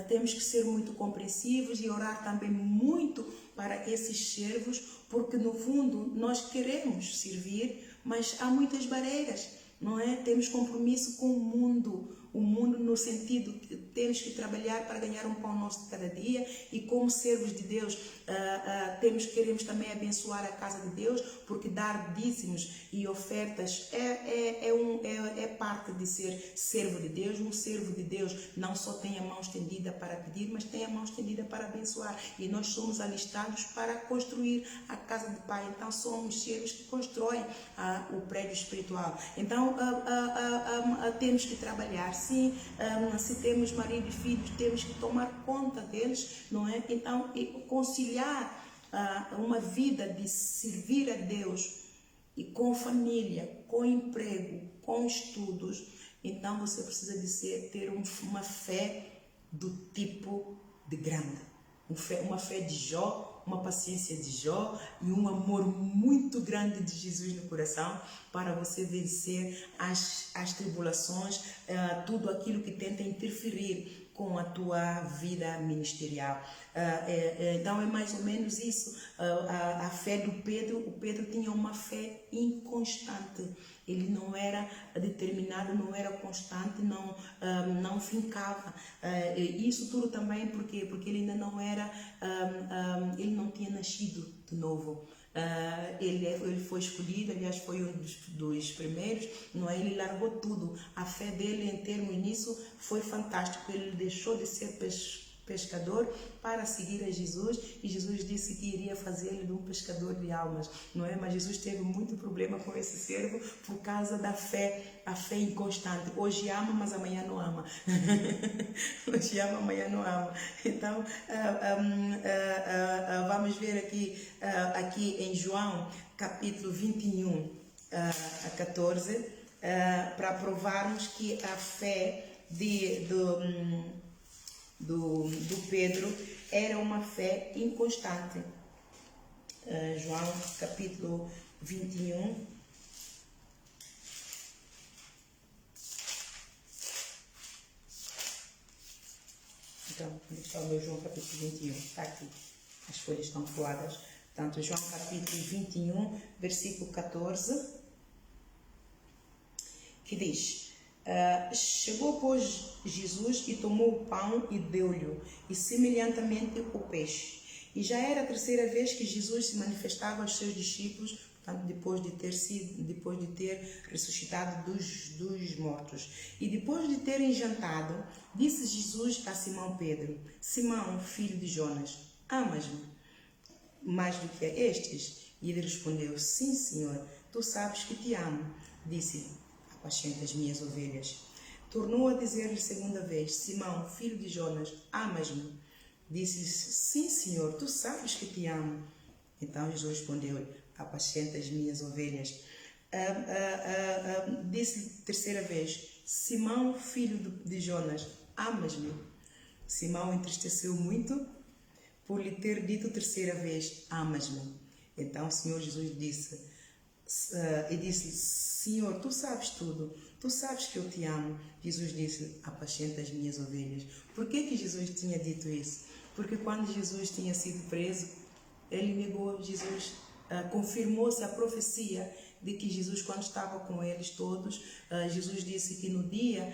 Temos que ser muito compreensivos e orar também muito para esses servos, porque no fundo nós queremos servir, mas há muitas barreiras, não é? Temos compromisso com o mundo no sentido que temos que trabalhar para ganhar um pão nosso de cada dia, e como servos de Deus queremos também abençoar a casa de Deus, porque dar dízimos e ofertas é parte de ser servo de Deus. Um servo de Deus não só tem a mão estendida para pedir, mas tem a mão estendida para abençoar, e nós somos alistados para construir a casa do Pai. Então somos servos que constroem o prédio espiritual. Então temos que trabalhar. Sim, se temos marido e filhos, temos que tomar conta deles, não é? Então, conciliar uma vida de servir a Deus e com família, com emprego, com estudos. Então, você precisa de ter uma fé do tipo de grande, uma fé de Jó, uma paciência de Jó e um amor muito grande de Jesus no coração, para você vencer as tribulações, tudo aquilo que tenta interferir com a tua vida ministerial. Então é mais ou menos isso. A fé do Pedro, o Pedro tinha uma fé inconstante. Ele não era determinado, não era constante, não fincava. Isso tudo também porque ele ainda não era, ele não tinha nascido de novo. Ele foi escolhido, aliás foi um dos primeiros, não é? Ele largou tudo. A fé dele em termos nisso foi fantástico. Ele deixou de ser pescador para seguir a Jesus, e Jesus disse que iria fazê-lo de um pescador de almas, não é? Mas Jesus teve muito problema com esse servo por causa da fé, a fé inconstante. Hoje ama, mas amanhã não ama. Hoje ama, amanhã não ama. Então vamos ver aqui em João capítulo 21 a 14, para provarmos que a fé do Pedro era uma fé inconstante. João capítulo 21. Então, onde está o meu João capítulo 21? Está aqui. As folhas estão coladas. Portanto, João capítulo 21, versículo 14, que diz: chegou, pois, Jesus e tomou o pão e deu-lhe, e semelhantemente o peixe. E já era a terceira vez que Jesus se manifestava aos seus discípulos, portanto, depois de ter ressuscitado dos mortos. E depois de terem jantado, disse Jesus a Simão Pedro: Simão, filho de Jonas, amas-me mais do que a estes? E ele respondeu: Sim, Senhor, tu sabes que te amo. Disse-lhe: apacenta as minhas ovelhas. Tornou a dizer-lhe segunda vez: Simão, filho de Jonas, amas-me? Disse-lhe: Sim, Senhor, tu sabes que te amo. Então Jesus respondeu-lhe: apacenta as minhas ovelhas. Disse-lhe terceira vez: Simão, filho de Jonas, amas-me? Simão entristeceu muito por lhe ter dito terceira vez: amas-me? Então o Senhor Jesus disse, Senhor, tu sabes tudo, tu sabes que eu te amo. Jesus disse: apacenta as minhas ovelhas. Por que Jesus tinha dito isso? Porque quando Jesus tinha sido preso, ele negou Jesus, confirmou-se a profecia de que Jesus, quando estava com eles todos, Jesus disse que no dia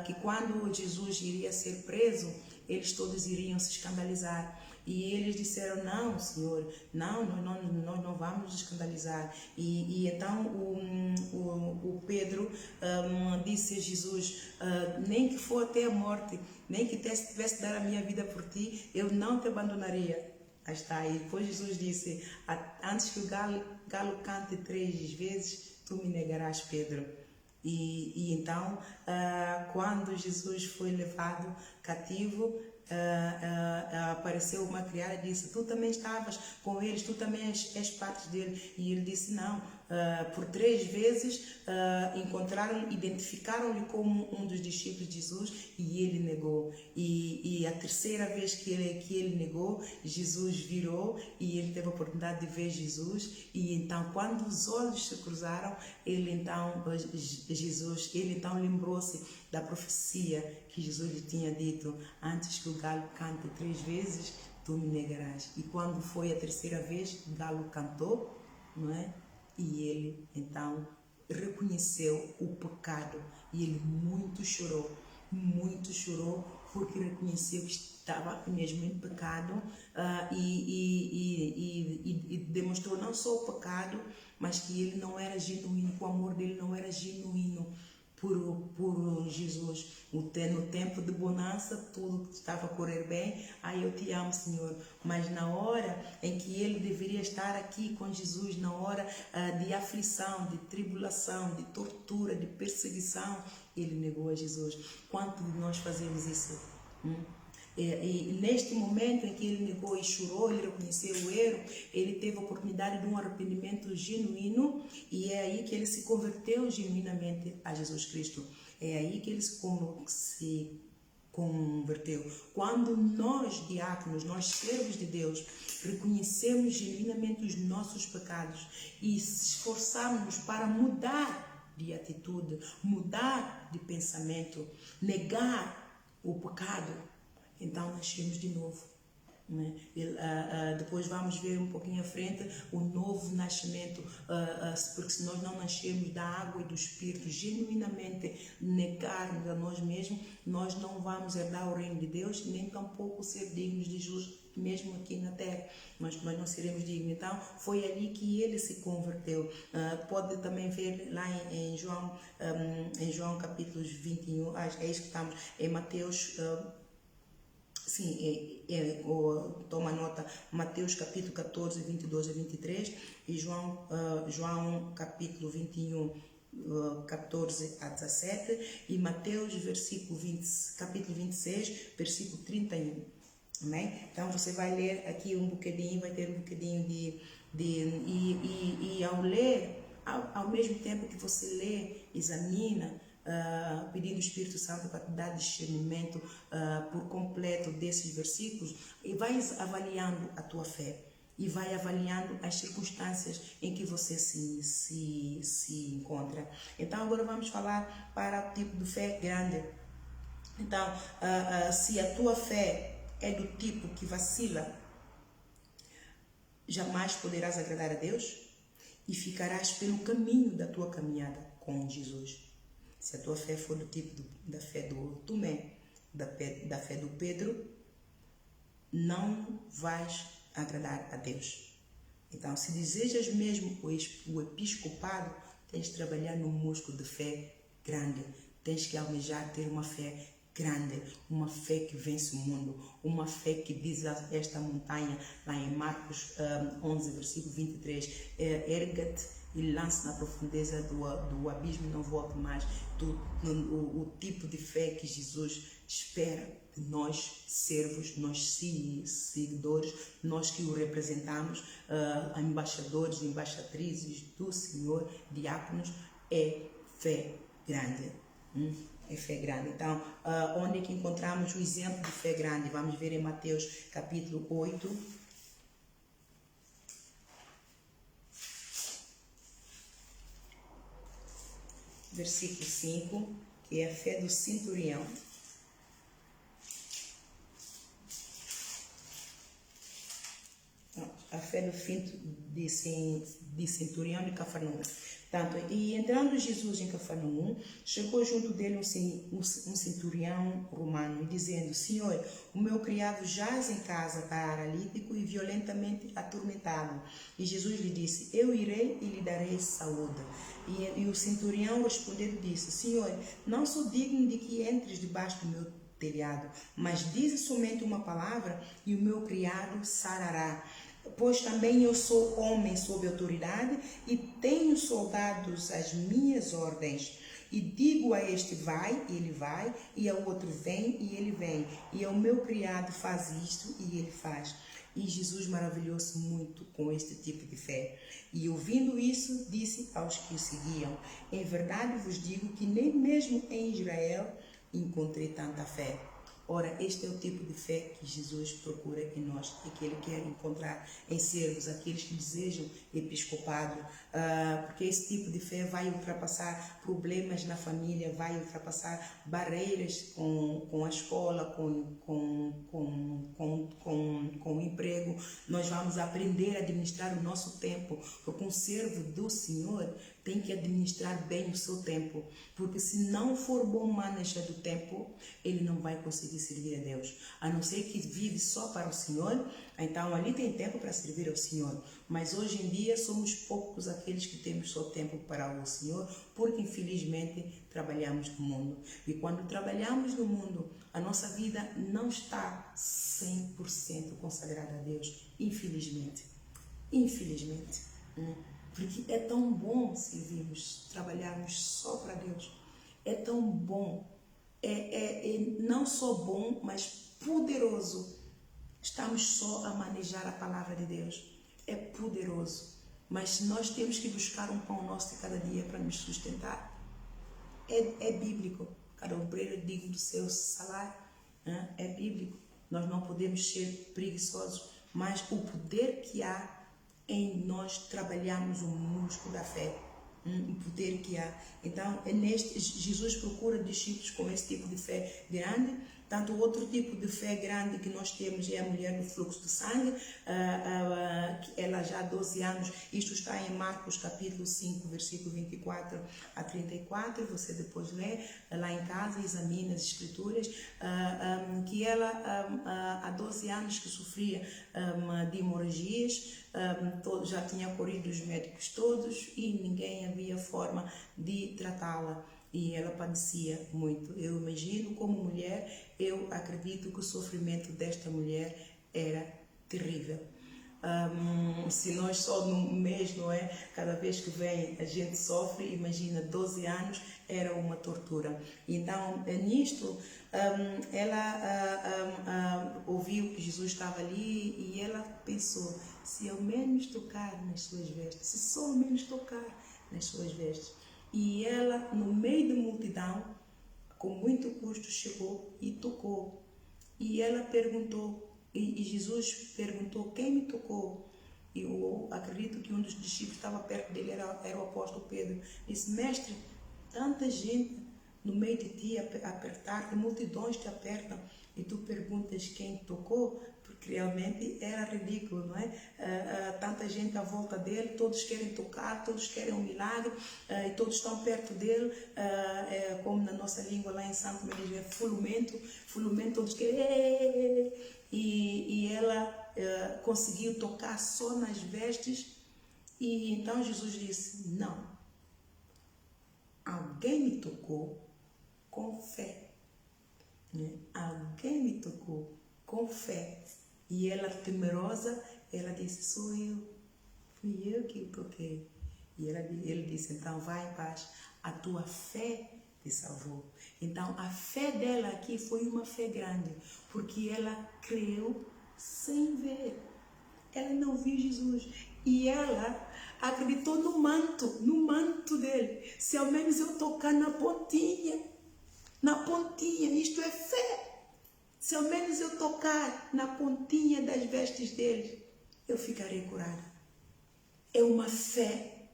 que quando Jesus iria ser preso, eles todos iriam se escandalizar. E eles disseram: não, Senhor, nós não vamos nos escandalizar. E então o Pedro disse a Jesus: nem que for até a morte, nem que tivesse de dar a minha vida por ti, eu não te abandonaria. Aí está. E depois Jesus disse: antes que o galo cante 3 vezes, tu me negarás, Pedro. E então, quando Jesus foi levado cativo, apareceu uma criada e disse: tu também estavas com eles, tu também és parte dele. E ele disse: não. Por 3 vezes identificaram-lhe como um dos discípulos de Jesus, e ele negou. E a terceira vez que ele negou, Jesus virou e ele teve a oportunidade de ver Jesus. E então, quando os olhos se cruzaram, ele então lembrou-se da profecia que Jesus lhe tinha dito: antes que o galo cante 3 vezes, tu me negarás. E quando foi a terceira vez, o galo cantou, não é? E ele então reconheceu o pecado, e ele muito chorou, porque reconheceu que estava mesmo em pecado, e demonstrou não só o pecado, mas que ele não era genuíno, que o amor dele não era genuíno por Jesus. No tempo de bonança, tudo estava a correr bem. Eu te amo, Senhor. Mas na hora em que ele deveria estar aqui com Jesus, na hora de aflição, de tribulação, de tortura, de perseguição, ele negou a Jesus. Quanto de nós fazemos isso? E neste momento em que ele negou e chorou, ele reconheceu o erro, ele teve a oportunidade de um arrependimento genuíno, e é aí que ele se converteu genuinamente a Jesus Cristo. É aí que ele se converteu. Quando nós, diáconos, nós servos de Deus, reconhecemos genuinamente os nossos pecados e se esforçamos para mudar de atitude, mudar de pensamento, negar o pecado, então nascemos de novo. Né? Depois vamos ver um pouquinho à frente o novo nascimento, porque se nós não nascermos da água e do Espírito, genuinamente negarmos a nós mesmos, nós não vamos herdar o reino de Deus, nem tampouco ser dignos de Jesus, mesmo aqui na terra, mas nós não seremos dignos. Então foi ali que ele se converteu. Pode também ver lá em João capítulo 21, é isso que estamos, em Mateus. Sim, toma nota, Mateus capítulo 14, 22 a 23, e João capítulo 21, 14 a 17, e Mateus capítulo 26, versículo 31. Amém? Então você vai ler aqui um bocadinho, vai ter um bocadinho e ao ler, ao mesmo tempo que você lê, examina, pedindo o Espírito Santo para te dar discernimento por completo desses versículos, e vais avaliando a tua fé e vai avaliando as circunstâncias em que você se encontra. Então agora vamos falar para o tipo de fé grande. Então, se a tua fé é do tipo que vacila, jamais poderás agradar a Deus e ficarás pelo caminho da tua caminhada com Jesus. Se a tua fé for do tipo da fé do Tomé, da fé do Pedro, não vais agradar a Deus. Então, se desejas mesmo o episcopado, tens de trabalhar no músculo de fé grande. Tens que almejar ter uma fé grande, uma fé que vence o mundo, uma fé que diz a esta montanha, lá em Marcos 11, versículo 23, erga-te e lance na profundeza do abismo e não volte mais. O tipo de fé que Jesus espera de nós, servos, nós seguidores, nós que o representamos, embaixadores, embaixatrizes do Senhor, diáconos, é fé grande. É fé grande. Então, onde é que encontramos o exemplo de fé grande? Vamos ver em Mateus capítulo 8. Versículo 5, que é a fé do centurião. A fé do filho de centurião de Cafarnaum. Portanto, e entrando Jesus em Cafarnaum, chegou junto dele um centurião romano, dizendo: Senhor, o meu criado jaz em casa paralítico e violentamente atormentado. E Jesus lhe disse: Eu irei e lhe darei saúde. E o centurião respondendo disse: Senhor, não sou digno de que entres debaixo do meu telhado, mas dize somente uma palavra e o meu criado sarará. Pois também eu sou homem sob autoridade e tenho soldados às minhas ordens. E digo a este vai, e ele vai, e ao outro vem, e ele vem. E ao meu criado faz isto, e ele faz. E Jesus maravilhou-se muito com este tipo de fé. E ouvindo isso, disse aos que o seguiam: Em verdade vos digo que nem mesmo em Israel encontrei tanta fé. Ora, este é o tipo de fé que Jesus procura em nós e que Ele quer encontrar em servos, aqueles que desejam episcopado, porque esse tipo de fé vai ultrapassar problemas na família, vai ultrapassar barreiras com a escola, com o emprego. Nós vamos aprender a administrar o nosso tempo, porque um servo do Senhor tem que administrar bem o seu tempo, porque se não for bom manager do tempo, ele não vai conseguir servir a Deus, a não ser que vive só para o Senhor. Então ali tem tempo para servir ao Senhor, mas hoje em dia somos poucos aqueles que temos só tempo para o Senhor, porque infelizmente trabalhamos no mundo, e quando trabalhamos no mundo, a nossa vida não está 100% consagrada a Deus, infelizmente, porque é tão bom servirmos, trabalharmos só para Deus, é tão bom, não só bom, mas poderoso. Estamos só a manejar a palavra de Deus, é poderoso, mas nós temos que buscar um pão nosso de cada dia para nos sustentar. É bíblico, cada obreiro é digno do seu salário, é bíblico. Nós não podemos ser preguiçosos, mas o poder que há em nós trabalharmos o músculo da fé, o poder que há. Então, Jesus procura discípulos com esse tipo de fé grande. Tanto o outro tipo de fé grande que nós temos é a mulher do fluxo de sangue, ela já há 12 anos, isto está em Marcos capítulo 5, versículo 24 a 34, você depois lê lá em casa, examina as escrituras, que ela há 12 anos que sofria de hemorragias, já tinha corrido os médicos todos e ninguém havia forma de tratá-la. E ela padecia muito. Eu imagino como mulher, eu acredito que o sofrimento desta mulher era terrível. Se nós só no mês, não é? Cada vez que vem a gente sofre, imagina, 12 anos era uma tortura. Então, nisto, ela ouviu que Jesus estava ali e ela pensou: se ao menos tocar nas suas vestes, se só ao menos tocar nas suas vestes. E ela, no meio da multidão, com muito custo, chegou e tocou. E ela perguntou, e Jesus perguntou, quem me tocou? E eu acredito que um dos discípulos que estava perto dele era o apóstolo Pedro. Disse, mestre, tanta gente no meio de ti apertar, multidões te apertam, e tu perguntas quem tocou, porque realmente era ridículo, não é? Tanta gente à volta dele, todos querem tocar, todos querem um milagre, e todos estão perto dele, como na nossa língua lá em Santo Maria, é fulumento, todos querem, e ela conseguiu tocar só nas vestes, e então Jesus disse, não, alguém me tocou com fé. Alguém me tocou com fé. E ela, temerosa, ela disse, sou eu. Fui eu que o toquei. E ele disse, então vai em paz. A tua fé te salvou. Então a fé dela aqui foi uma fé grande. Porque ela creu sem ver. Ela não viu Jesus. E ela acreditou no manto dele. Se ao menos eu tocar na pontinha, isto é fé. Se ao menos eu tocar na pontinha das vestes dele, eu ficarei curada. É uma fé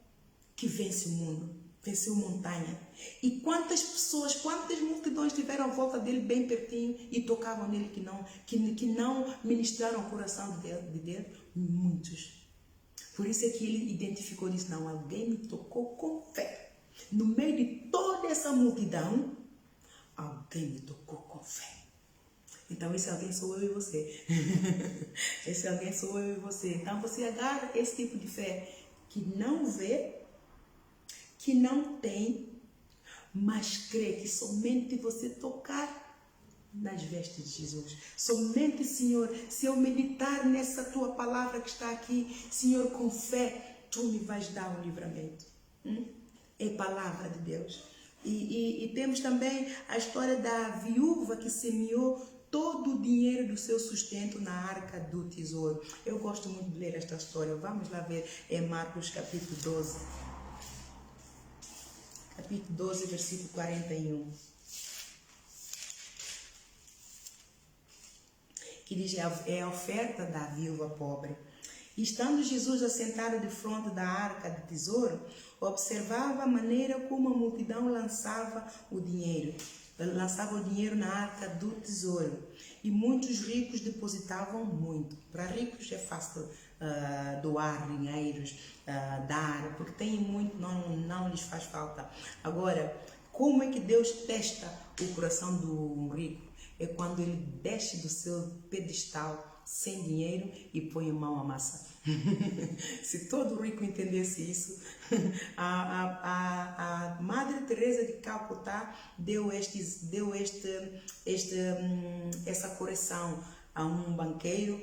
que vence o mundo, venceu montanha. E quantas pessoas, quantas multidões tiveram à volta dele bem pertinho e tocavam nele que não ministraram o coração de Deus? Muitos. Por isso é que ele identificou, disse, não, alguém me tocou com fé. No meio de toda essa multidão, alguém me tocou com fé. Então esse alguém sou eu e você. Esse alguém sou eu e você. Então você agarra esse tipo de fé que não vê, que não tem, mas crê que somente você tocar nas vestes de Jesus. Somente, Senhor, se eu meditar nessa tua palavra que está aqui, Senhor, com fé, tu me vais dar um livramento. É palavra de Deus. E temos também a história da viúva que semeou todo o dinheiro do seu sustento na arca do tesouro. Eu gosto muito de ler esta história. Vamos lá ver em Marcos capítulo 12. Capítulo 12, versículo 41. Que diz, é a oferta da viúva pobre. E estando Jesus assentado de frente da arca do tesouro, observava a maneira como a multidão lançava o dinheiro na arca do tesouro. E muitos ricos depositavam muito. Para ricos é fácil doar dinheiros, dar, porque têm muito, não lhes faz falta. Agora, como é que Deus testa o coração do rico? É quando ele desce do seu pedestal sem dinheiro e põe a mão à massa. Se todo rico entendesse isso, a Madre Teresa de Calcutá deu essa correção a um banqueiro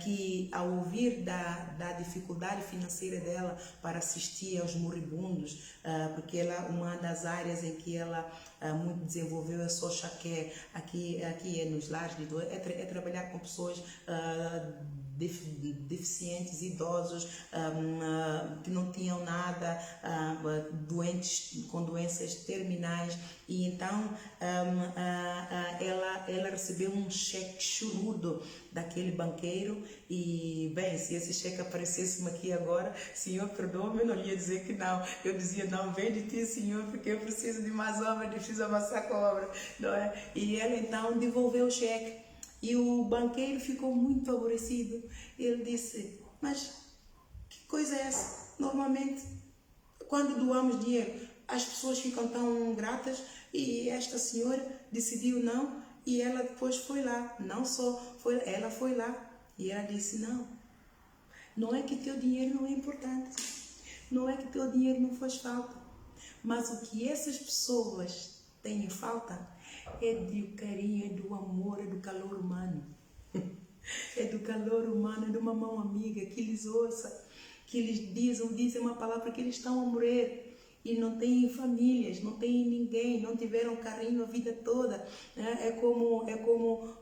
que, ao ouvir da dificuldade financeira dela para assistir aos moribundos, porque uma das áreas em que ela muito desenvolveu é social care, aqui é nos lares de idosos, é trabalhar com pessoas deficientes, idosos, que não tinham nada, doentes com doenças terminais, e então ela recebeu um cheque chorudo daquele banqueiro, e bem, se esse cheque aparecesse-me aqui agora, Senhor, perdoa-me, eu não ia dizer que não, eu dizia, não, vem de ti, Senhor, porque eu preciso de mais obra, preciso avançar com a obra, não é? E ela então devolveu o cheque. E o banqueiro ficou muito aborrecido. Ele disse, mas que coisa é essa? Normalmente, quando doamos dinheiro, as pessoas ficam tão gratas, e esta senhora decidiu não, e ela depois foi lá. Não só foi, ela foi lá, e ela disse, não é que teu dinheiro não é importante, não é que teu dinheiro não faz falta, mas o que essas pessoas têm falta é do carinho, é do amor, é do calor humano. É do calor humano, é de uma mão amiga que lhes ouça, que lhes dizem uma palavra que eles estão a morrer. e não têm famílias, não têm ninguém, não tiveram carinho a vida toda, né? É como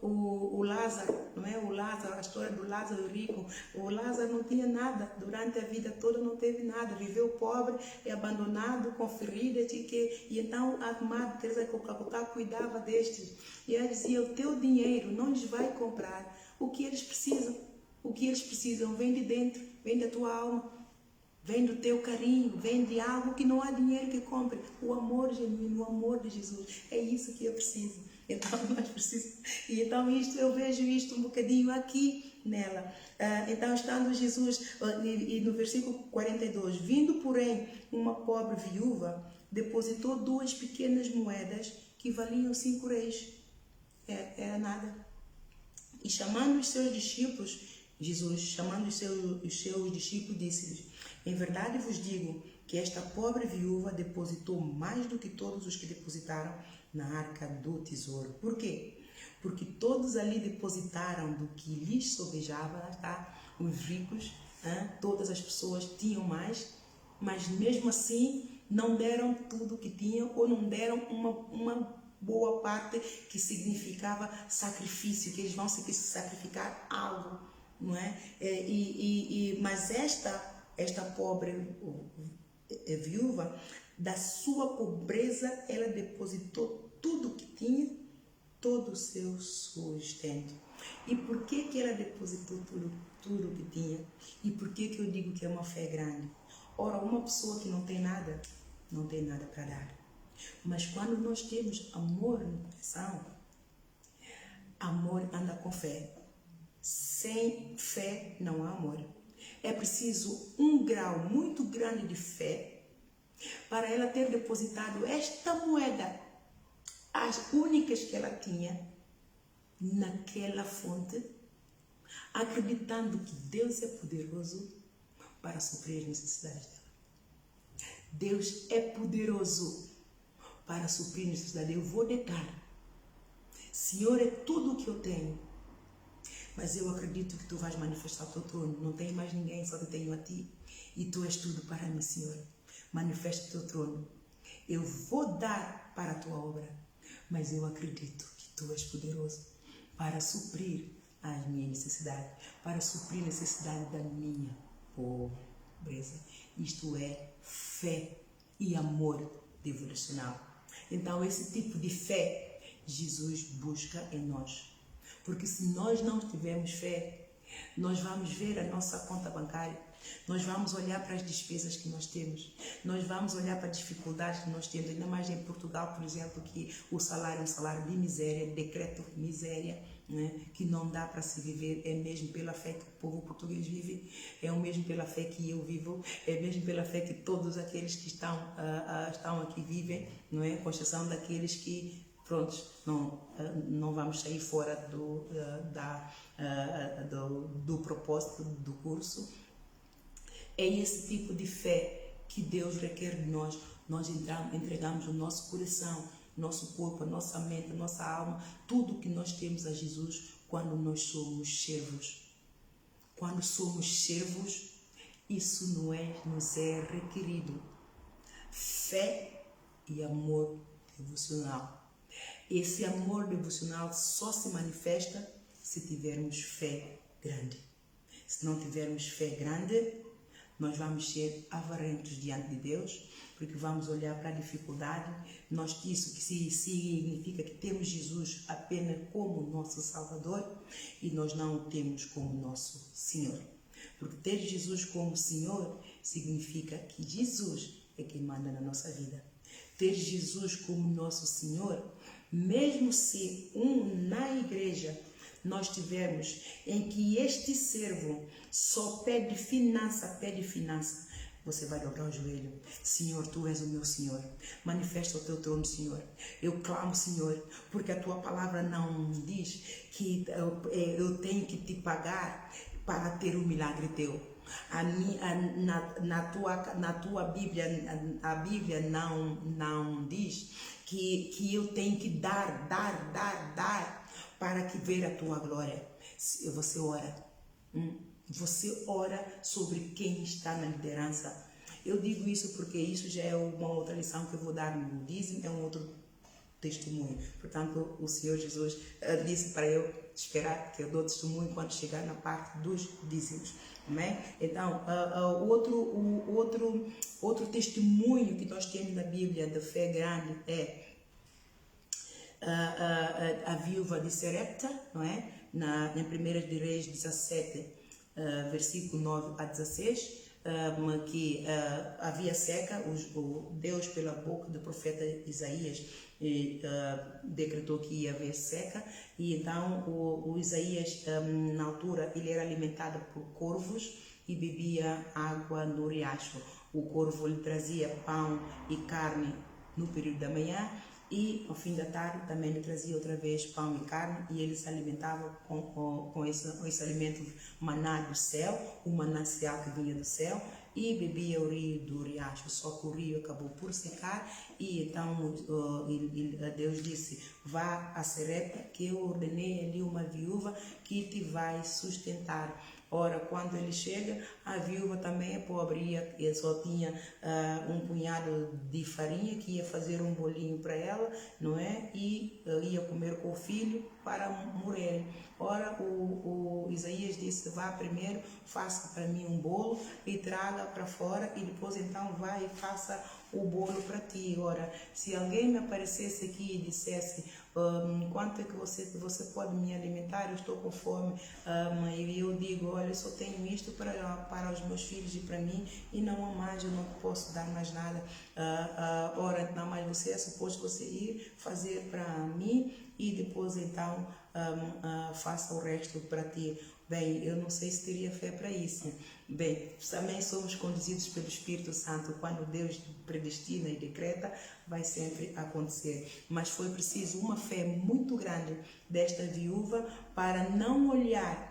o Lázaro, não é? O Lázaro, a história do Lázaro rico. O Lázaro não tinha nada, durante a vida toda não teve nada, viveu pobre e abandonado, com feridas, e então a Madre Teresa de Calcutá cuidava destes, e ela dizia: o teu dinheiro não lhes vai comprar o que eles precisam. O que eles precisam vem de dentro, vem da tua alma, vem do teu carinho, vem de algo que não há dinheiro que compre. O amor genuíno, o amor de Jesus. É isso que eu preciso. Então, nós precisamos. E então, eu vejo isto um bocadinho aqui nela. Então, estando Jesus, e no versículo 42, vindo, porém, uma pobre viúva, depositou 2 pequenas moedas que valiam 5 réis. Era nada. E chamando os seus discípulos, Jesus, chamando os seus discípulos, disse-lhes: em verdade vos digo que esta pobre viúva depositou mais do que todos os que depositaram na arca do tesouro. Por quê? Porque todos ali depositaram do que lhes sobejava, lá está, os ricos, todas as pessoas tinham mais, mas mesmo assim não deram tudo o que tinham, ou não deram uma boa parte, que significava sacrifício, que eles vão se sacrificar algo, não é? Mas esta pobre viúva, da sua pobreza, ela depositou tudo o que tinha, todo o seu sustento. E por que ela depositou tudo o que tinha? E por que eu digo que é uma fé grande? Ora, uma pessoa que não tem nada, não tem nada para dar. Mas quando nós temos amor no coração, amor anda com fé. Sem fé não há amor. É preciso um grau muito grande de fé para ela ter depositado esta moeda, as únicas que ela tinha, naquela fonte, acreditando que Deus é poderoso para suprir as necessidades dela. Deus é poderoso para suprir necessidade. Eu vou negar. Senhor, é tudo o que eu tenho, mas eu acredito que tu vais manifestar o teu trono. Não tenho mais ninguém, só te tenho a ti, e tu és tudo para mim, Senhor. Manifesta o teu trono. Eu vou dar para a tua obra, mas eu acredito que tu és poderoso para suprir as minhas necessidades, para suprir a necessidade da minha pobreza. Isto é fé e amor devocional. Então, esse tipo de fé Jesus busca em nós. Porque se nós não tivermos fé, nós vamos ver a nossa conta bancária, nós vamos olhar para as despesas que nós temos, nós vamos olhar para as dificuldades que nós temos, ainda mais em Portugal, por exemplo, que o salário é um salário de miséria, decreto miséria, né? Que não dá para se viver. É mesmo pela fé que o povo português vive, é o mesmo pela fé que eu vivo, é mesmo pela fé que todos aqueles que estão aqui vivem, não é? Com exceção daqueles que, prontos, não vamos sair fora do propósito do curso. É esse tipo de fé que Deus requer de nós. Nós entregamos o nosso coração, nosso corpo, a nossa mente, a nossa alma, tudo que nós temos a Jesus quando nós somos servos. Quando somos servos, isso nos é requerido. Fé e amor devocional. Esse amor devocional só se manifesta se tivermos fé grande. Se não tivermos fé grande, nós vamos ser avarentos diante de Deus, porque vamos olhar para a dificuldade. Isso que significa que temos Jesus apenas como nosso Salvador e nós não o temos como nosso Senhor. Porque ter Jesus como Senhor significa que Jesus é quem manda na nossa vida. Ter Jesus como nosso Senhor, mesmo se na igreja nós tivermos em que este servo só pede finança, você vai dobrar o joelho. Senhor, tu és o meu Senhor. Manifesta o teu trono, Senhor. Eu clamo, Senhor, porque a tua palavra não diz que eu tenho que te pagar para ter um milagre teu. Na tua Bíblia, a Bíblia não diz que eu tenho que dar para que ver a tua glória. Você ora. Você ora sobre quem está na liderança. Eu digo isso porque isso já é uma outra lição que eu vou dar no dízimo, é um outro testemunho. Portanto, o Senhor Jesus disse para eu esperar que eu dou testemunho quando chegar na parte dos dízimos. Amém? Então, outro testemunho que nós temos na Bíblia de fé grande é a viúva de Serepta, não é? Em 1 de Reis 17, versículo 9 a 16, que havia seca, Deus pela boca do profeta Isaías decretou que ia haver seca, e então o Isaías, na altura, ele era alimentado por corvos e bebia água no riacho. O corvo lhe trazia pão e carne no período da manhã, e ao fim da tarde também lhe trazia outra vez pão e carne, e ele se alimentava com esse alimento maná do céu, o manancial que vinha do céu, e bebia o rio do riacho. Só que o rio acabou por secar, e então Deus disse: vá a Serepta, que eu ordenei ali uma viúva que te vai sustentar. Ora, quando ele chega, a viúva também é pobre, e só tinha um punhado de farinha, que ia fazer um bolinho para ela, não é? E ia comer com o filho para morrer. Ora, o Isaías disse: vá primeiro, faça para mim um bolo e traga para fora, e depois então vai e faça o bolo para ti. Ora, se alguém me aparecesse aqui e dissesse: quanto é que você pode me alimentar? Eu estou com fome. E eu digo: olha, eu só tenho isto para os meus filhos e para mim, e não há mais, eu não posso dar mais nada. Ora, não mais você é suposto você ir fazer para mim, e depois então faça o resto para ti. Bem, eu não sei se teria fé para isso. Bem, também somos conduzidos pelo Espírito Santo. Quando Deus predestina e decreta, vai sempre acontecer. Mas foi preciso uma fé muito grande desta viúva para não olhar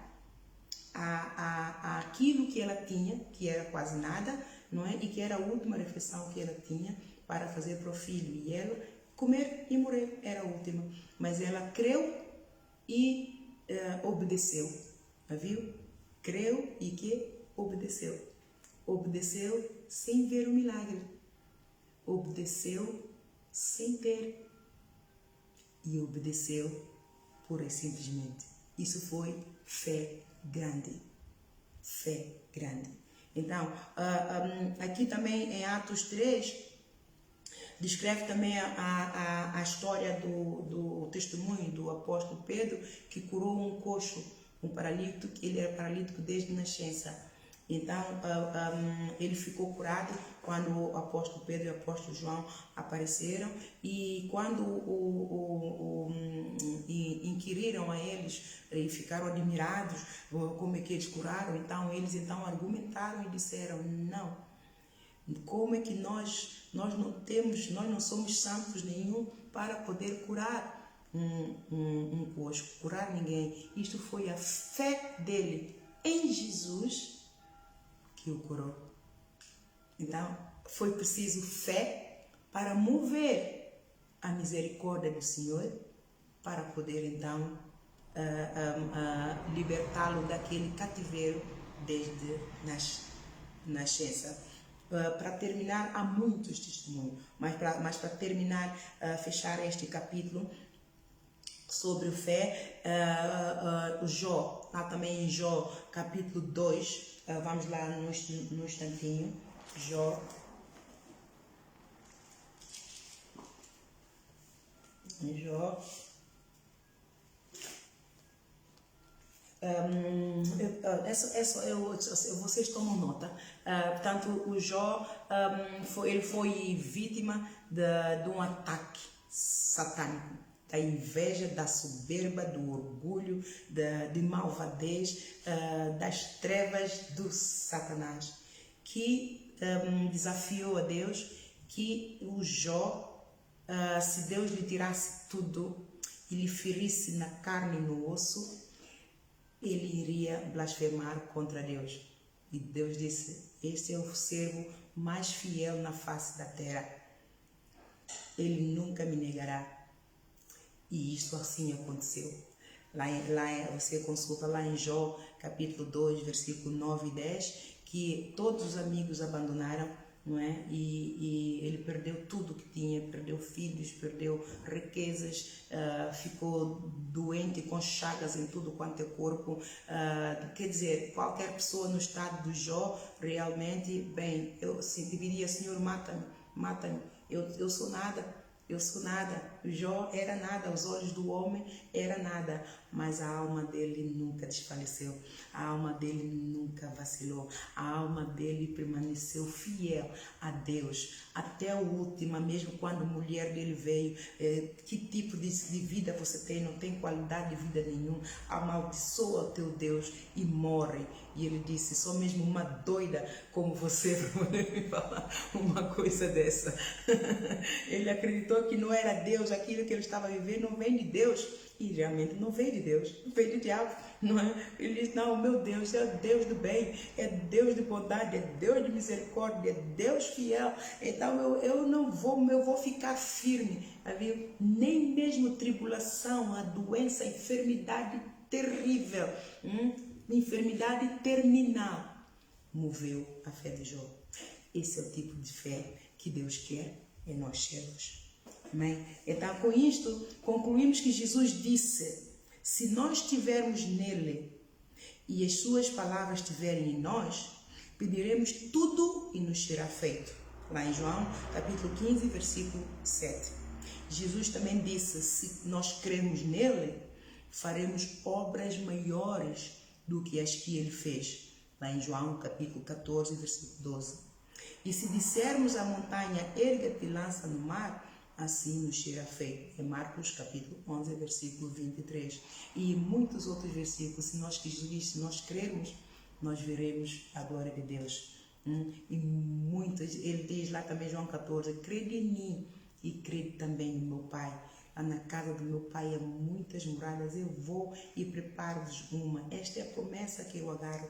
aquilo que ela tinha, que era quase nada, não é? E que era a última refeição que ela tinha para fazer para o filho. E ela comer e morrer era a última. Mas ela creu e obedeceu. Viu? Creu e que obedeceu. Obedeceu sem ver o milagre. Obedeceu sem ter. E obedeceu pura e simplesmente. Isso foi fé grande. Fé grande. Então, aqui também em Atos 3, descreve também a história do testemunho do apóstolo Pedro, que curou um coxo, um paralítico, ele era paralítico desde nascença. Então, ele ficou curado quando o apóstolo Pedro e o apóstolo João apareceram, e quando inquiriram a eles e ficaram admirados como é que eles curaram, então eles argumentaram e disseram: não, como é que nós não somos santos nenhum para poder curar um coxo, curar ninguém. Isto foi a fé dele em Jesus que o curou. Então, foi preciso fé para mover a misericórdia do Senhor, para poder então libertá-lo daquele cativeiro desde nascença. Para terminar, há muitos testemunhos, mas para terminar, fechar este capítulo sobre fé, Jó, há também em Jó, capítulo 2, vamos lá no instantinho, Jó, vocês tomam nota. Portanto, o Jó ele foi vítima de um ataque satânico, da inveja, da soberba, do orgulho, de malvadez, das trevas do Satanás, que desafiou a Deus que o Jó, se Deus lhe tirasse tudo e lhe ferisse na carne e no osso, ele iria blasfemar contra Deus. E Deus disse: este é o servo mais fiel na face da terra. Ele nunca me negará. E isso assim aconteceu. Lá você consulta lá em Jó, capítulo 2, versículo 9 e 10, que todos os amigos abandonaram, não é? E ele perdeu tudo que tinha, perdeu filhos, perdeu riquezas, ficou doente com chagas em tudo quanto é corpo. Quer dizer, qualquer pessoa no estado do Jó, realmente, bem, eu assim, diria, Senhor, mata-me, mata-me, eu sou nada. Eu sou nada. O Jó era nada, aos olhos do homem era nada, mas a alma dele nunca desfaleceu, a alma dele nunca vacilou, a alma dele permaneceu fiel a Deus até o último, mesmo quando a mulher dele veio. Que tipo de vida você tem? Não tem qualidade de vida nenhuma, amaldiçoa o teu Deus e morre. E ele disse, sou mesmo uma doida como você para poder me falar uma coisa dessa. Ele acreditou que não era Deus, aquilo que ele estava vivendo não vem de Deus. E realmente não veio de Deus, veio do diabo, não é? Ele disse, não, o meu Deus é Deus do bem, é Deus de bondade, é Deus de misericórdia, é Deus fiel. Então eu vou ficar firme, viu? Nem mesmo tribulação, a doença, a enfermidade terrível, enfermidade terminal, moveu a fé de Jó. Esse é o tipo de fé que Deus quer em nós servos. Amém? Então, com isto, concluímos que Jesus disse, se nós estivermos nele e as suas palavras estiverem em nós, pediremos tudo e nos será feito. Lá em João, capítulo 15, versículo 7. Jesus também disse, se nós cremos nele, faremos obras maiores do que as que ele fez. Lá em João, capítulo 14, versículo 12. E se dissermos à montanha, erga-te e lança no mar, assim nos será feito. É Marcos capítulo 11, versículo 23. E muitos outros versículos, se nós crermos, nós veremos a glória de Deus. E muitos, ele diz lá também, João 14, crede em mim e crede também no meu Pai. Lá na casa do meu Pai há muitas moradas, eu vou e preparo-vos uma. Esta é a promessa que eu agarro.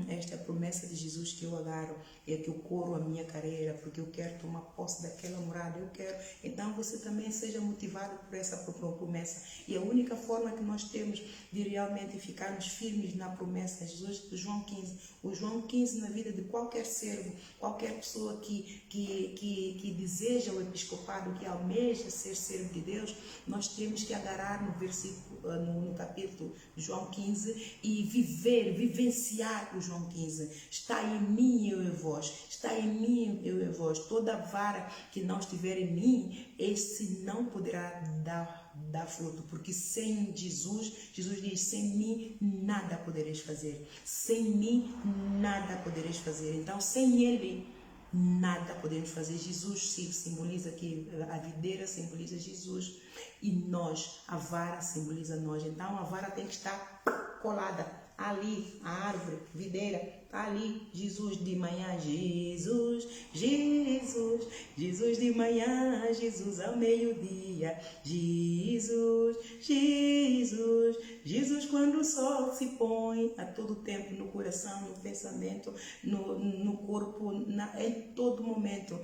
Esta é a promessa de Jesus que eu agarro, é que eu corro a minha carreira, porque eu quero tomar posse daquela morada, eu quero. Então você também seja motivado por essa promessa. E a única forma que nós temos de realmente ficarmos firmes na promessa é Jesus, João 15. O João 15 na vida de qualquer servo, qualquer pessoa que deseja o episcopado, que almeja ser servo de Deus, nós temos que agarrar no versículo, no capítulo João 15 e vivenciar o João 15. Está em mim, eu e vós. Está em mim, eu e vós. Toda vara que não estiver em mim, esse não poderá dar fruto, porque sem Jesus diz, sem mim nada podereis fazer. Sem mim nada podereis fazer. Então, sem Ele, nada podemos fazer. Jesus simboliza aqui, a videira simboliza Jesus e nós, a vara simboliza nós. Então a vara tem que estar colada ali, a árvore, videira, tá ali. Jesus de manhã, Jesus, Jesus, Jesus de manhã, Jesus ao meio-dia, Jesus, Jesus, Jesus quando o sol se põe, a todo tempo, no coração, no pensamento, no corpo, em todo momento.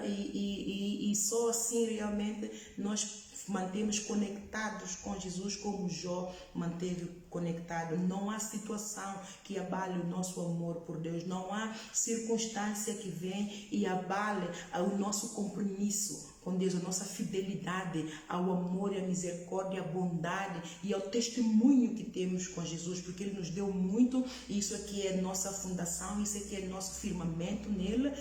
E só assim realmente nós mantemos conectados com Jesus, como Jó manteve conectado. Não há situação que abale o nosso amor por Deus, não há circunstância que vem e abale o nosso compromisso com Deus, a nossa fidelidade ao amor e à misericórdia, à bondade e ao testemunho que temos com Jesus, porque Ele nos deu muito. Isso aqui é nossa fundação, isso aqui é nosso firmamento nele,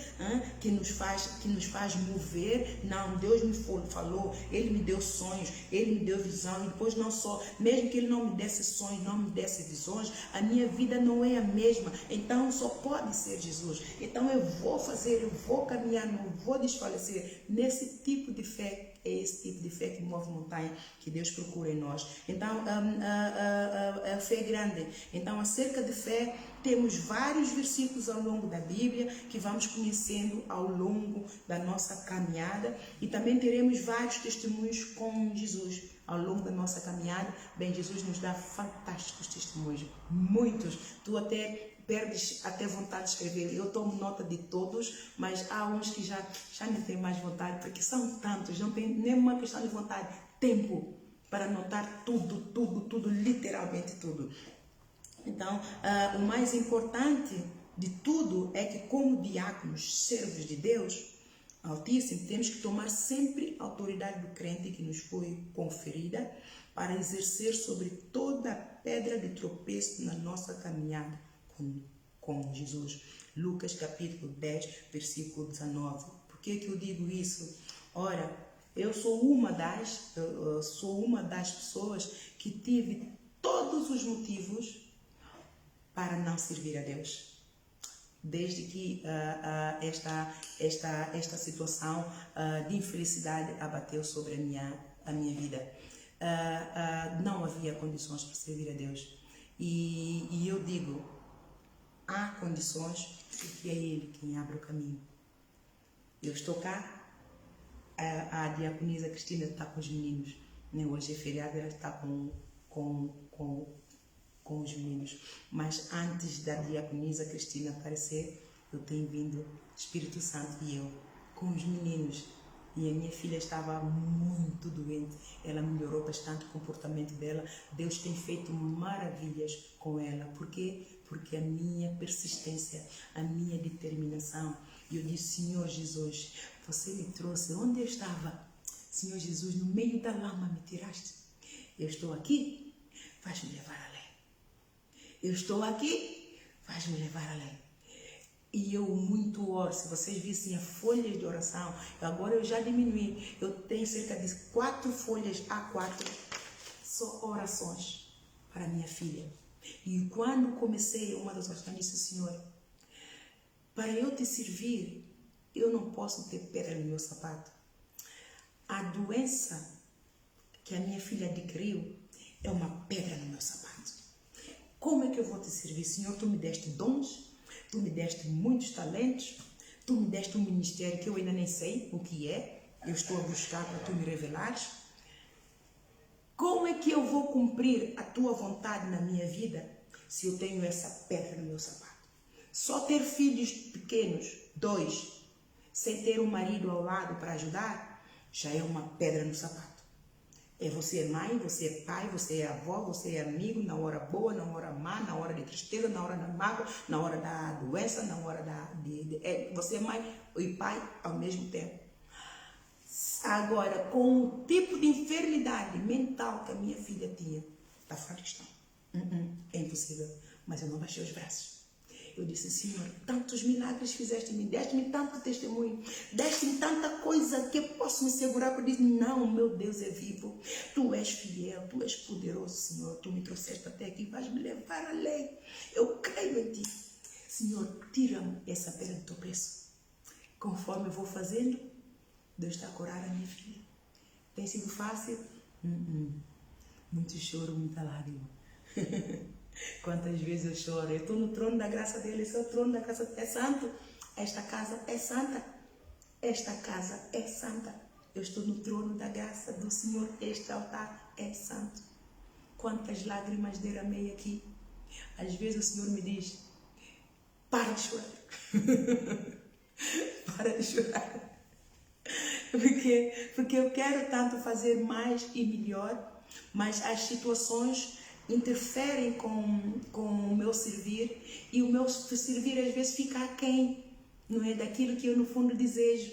que nos faz mover. Não, Deus me falou, Ele me deu sonhos, Ele me deu visão, e depois não só, mesmo que Ele não me desse sonhos, não me desse visões, a minha vida não é a mesma, então só pode ser Jesus. Então eu vou fazer, eu vou caminhar, não vou desfalecer. Nesse tipo de fé, é esse tipo de fé que move montanha, que Deus procura em nós. Então a fé é grande. Então, acerca de fé, temos vários versículos ao longo da Bíblia que vamos conhecendo ao longo da nossa caminhada, e também teremos vários testemunhos com Jesus ao longo da nossa caminhada. Bem, Jesus nos dá fantásticos testemunhos, muitos. Tu até perdes até vontade de escrever. Eu tomo nota de todos, mas há uns que já não tenho mais vontade, porque são tantos, não tem nem uma questão de vontade, tempo para anotar tudo, literalmente tudo. Então, o mais importante de tudo é que, como diáconos, servos de Deus Altíssimo, temos que tomar sempre a autoridade do crente que nos foi conferida para exercer sobre toda pedra de tropeço na nossa caminhada com Jesus. Lucas capítulo 10, versículo 19. Por que eu digo isso? Ora, eu sou uma das pessoas que tive todos os motivos para não servir a Deus. Desde que esta situação de infelicidade abateu sobre a minha vida. Não havia condições para servir a Deus. E eu digo, há condições porque é Ele quem abre o caminho. Eu estou cá, a diaconisa Cristina está com os meninos, né? Hoje é feriado, ela está com os meninos, mas antes da diaconisa Cristina aparecer, eu tenho vindo Espírito Santo e eu com os meninos, e a minha filha estava muito doente, ela melhorou bastante o comportamento dela, Deus tem feito maravilhas com ela. Por quê? Porque a minha persistência, a minha determinação, e eu disse, Senhor Jesus, você me trouxe onde eu estava, Senhor Jesus, no meio da lama me tiraste, eu estou aqui, vais-me levar além. Eu estou aqui, vais-me levar além. E eu muito oro. Se vocês vissem a folha de oração, agora eu já diminuí. Eu tenho cerca de 4 folhas A4, só orações para minha filha. E quando comecei uma das orações, disse, Senhor, para eu te servir, eu não posso ter pedra no meu sapato. A doença que a minha filha adquiriu é uma pedra no meu sapato. Como é que eu vou te servir, Senhor? Tu me deste dons, tu me deste muitos talentos, tu me deste um ministério que eu ainda nem sei o que é, eu estou a buscar para tu me revelares. Como é que eu vou cumprir a tua vontade na minha vida se eu tenho essa pedra no meu sapato? Só ter filhos pequenos, 2, sem ter um marido ao lado para ajudar, já é uma pedra no sapato. Você é mãe, você é pai, você é avó, você é amigo, na hora boa, na hora má, na hora de tristeza, na hora da mágoa, na hora da doença, na hora você é mãe e pai ao mesmo tempo. Agora, com o tipo de enfermidade mental que a minha filha tinha, está fora de questão. É impossível. Mas eu não baixei os braços. Eu disse, Senhor, tantos milagres fizeste-me, deste-me tanto testemunho, deste-me tanta coisa que eu posso me segurar para dizer, não, meu Deus é vivo, tu és fiel, tu és poderoso, Senhor, tu me trouxeste até aqui, vais me levar além, eu creio em ti. Senhor, tira-me essa pedra do tropeço. Conforme eu vou fazendo, Deus está a curar a minha filha. Tem sido fácil? Muito choro, muita lágrima. Quantas vezes eu choro, eu estou no trono da graça dele, esse é o trono da graça, é santo, esta casa é santa, esta casa é santa, eu estou no trono da graça do Senhor, este altar é santo. Quantas lágrimas derramei aqui, às vezes o Senhor me diz, para de chorar, para de chorar, porque eu quero tanto fazer mais e melhor, mas as situações interferem com o meu servir, e o meu servir às vezes fica aquém, não é, daquilo que eu no fundo desejo.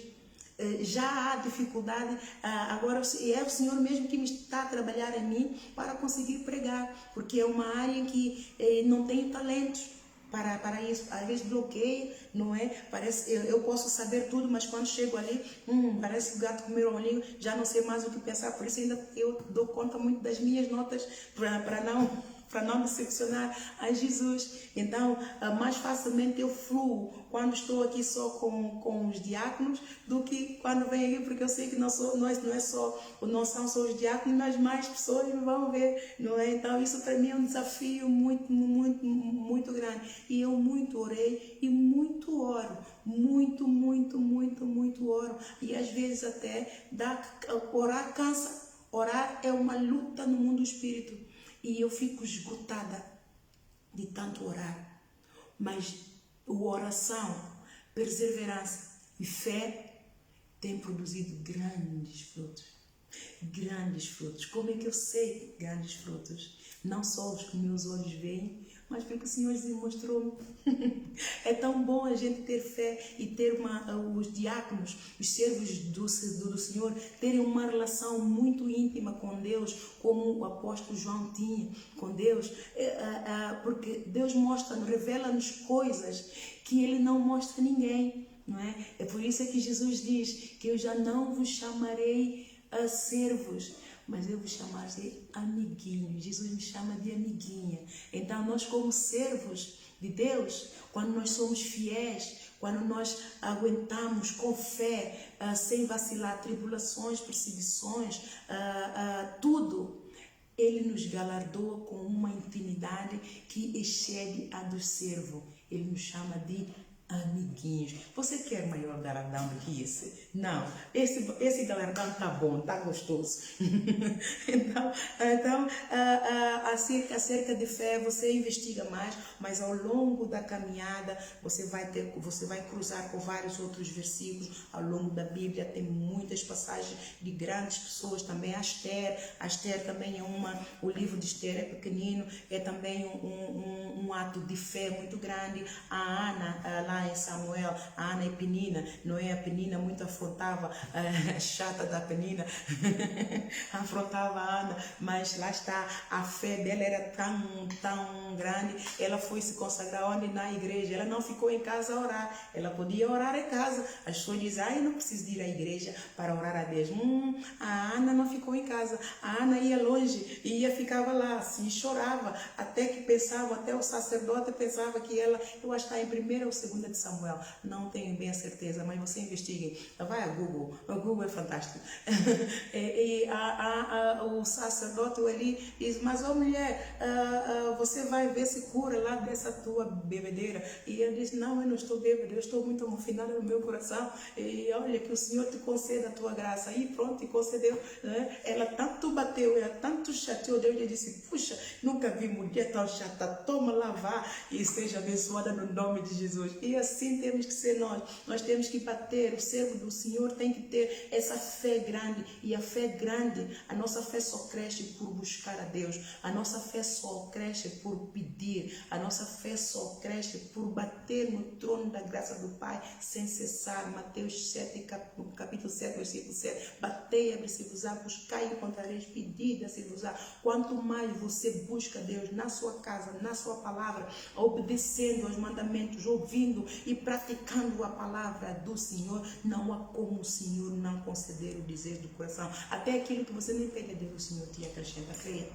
Já há dificuldade, agora é o Senhor mesmo que me está a trabalhar em mim para conseguir pregar, porque é uma área em que não tenho talentos para isso, às vezes bloqueia, não é? Parece, eu posso saber tudo, mas quando chego ali, parece que o gato comeu um olhinho, já não sei mais o que pensar, por isso ainda eu dou conta muito das minhas notas para não decepcionar a Jesus. Então, mais facilmente eu fluo quando estou aqui só com os diáconos do que quando venho aqui, porque eu sei que não são só os diáconos, mas mais pessoas me vão ver, não é? Então, isso para mim é um desafio muito, muito, muito grande. E eu muito orei e muito oro, muito, muito, muito, muito oro. E às vezes até orar cansa. Orar é uma luta no mundo do espírito. E eu fico esgotada de tanto orar. Mas a oração, perseverança e fé têm produzido grandes frutos. Grandes frutos. Como é que eu sei grandes frutos? Não só os que meus olhos veem, mas porque o Senhor mostrou-me. É tão bom a gente ter fé e ter os diáconos, os servos do Senhor, terem uma relação muito íntima com Deus, como o apóstolo João tinha com Deus, porque Deus mostra-nos, revela-nos coisas que Ele não mostra a ninguém. Não é? É por isso que Jesus diz que eu já não vos chamarei a servos, mas eu vos chamarei amiguinhos. Jesus me chama de amiguinha. Então nós, como servos de Deus, quando nós somos fiéis, quando nós aguentamos com fé, sem vacilar, tribulações, perseguições, tudo, Ele nos galardoa com uma intimidade que excede a do servo. Ele nos chama de amiguinhos. Você quer maior galardão do que esse? Não. Esse galardão tá bom, tá gostoso. então acerca de fé, você investiga mais, mas ao longo da caminhada você vai cruzar com vários outros versículos. Ao longo da Bíblia tem muitas passagens de grandes pessoas também. Esther também é o livro de Esther é pequenino, é também um ato de fé muito grande. A Ana, lá em Samuel, a Ana e Penina, não é? A Penina muito afrontava, chata da Penina, afrontava a Ana, mas lá está, a fé dela era tão grande, ela foi se consagrar onde? Na igreja. Ela não ficou em casa a orar, ela podia orar em casa. As pessoas dizem, eu não preciso ir à igreja para orar a Deus. A Ana não ficou em casa, a Ana ia longe, ficava lá, assim, chorava, até o sacerdote pensava que ela, eu acho que está em 1ª ou 2ª de Samuel, não tenho bem a certeza, mas você investigue, vai a Google, o Google é fantástico. O sacerdote ali diz, mas mulher, você vai ver se cura lá dessa tua bebedeira. E ele diz, não, eu não estou bêbada, eu estou muito amofinada no meu coração, e olha que o Senhor te conceda a tua graça. E pronto, te concedeu, né? Ela tanto bateu, ela tanto chateou, Deus lhe disse, puxa, nunca vi mulher tão chata, toma lá, vá e seja abençoada no nome de Jesus. E assim temos que ser nós temos que bater, o servo do Senhor tem que ter essa fé grande, e a fé grande, a nossa fé só cresce por buscar a Deus, a nossa fé só cresce por pedir, a nossa fé só cresce por bater no trono da graça do Pai sem cessar. Mateus 7, capítulo 7, versículo 7, batei, abre-se-vos-á, buscai e encontrareis, pedi, dá-se-vos-á. Quanto mais você busca Deus na sua casa, na sua palavra, obedecendo aos mandamentos, ouvindo e praticando a palavra do Senhor, não há como o Senhor não conceder o desejo do coração. Até aquilo que você nem pede a Deus, o Senhor te acrescenta, creia.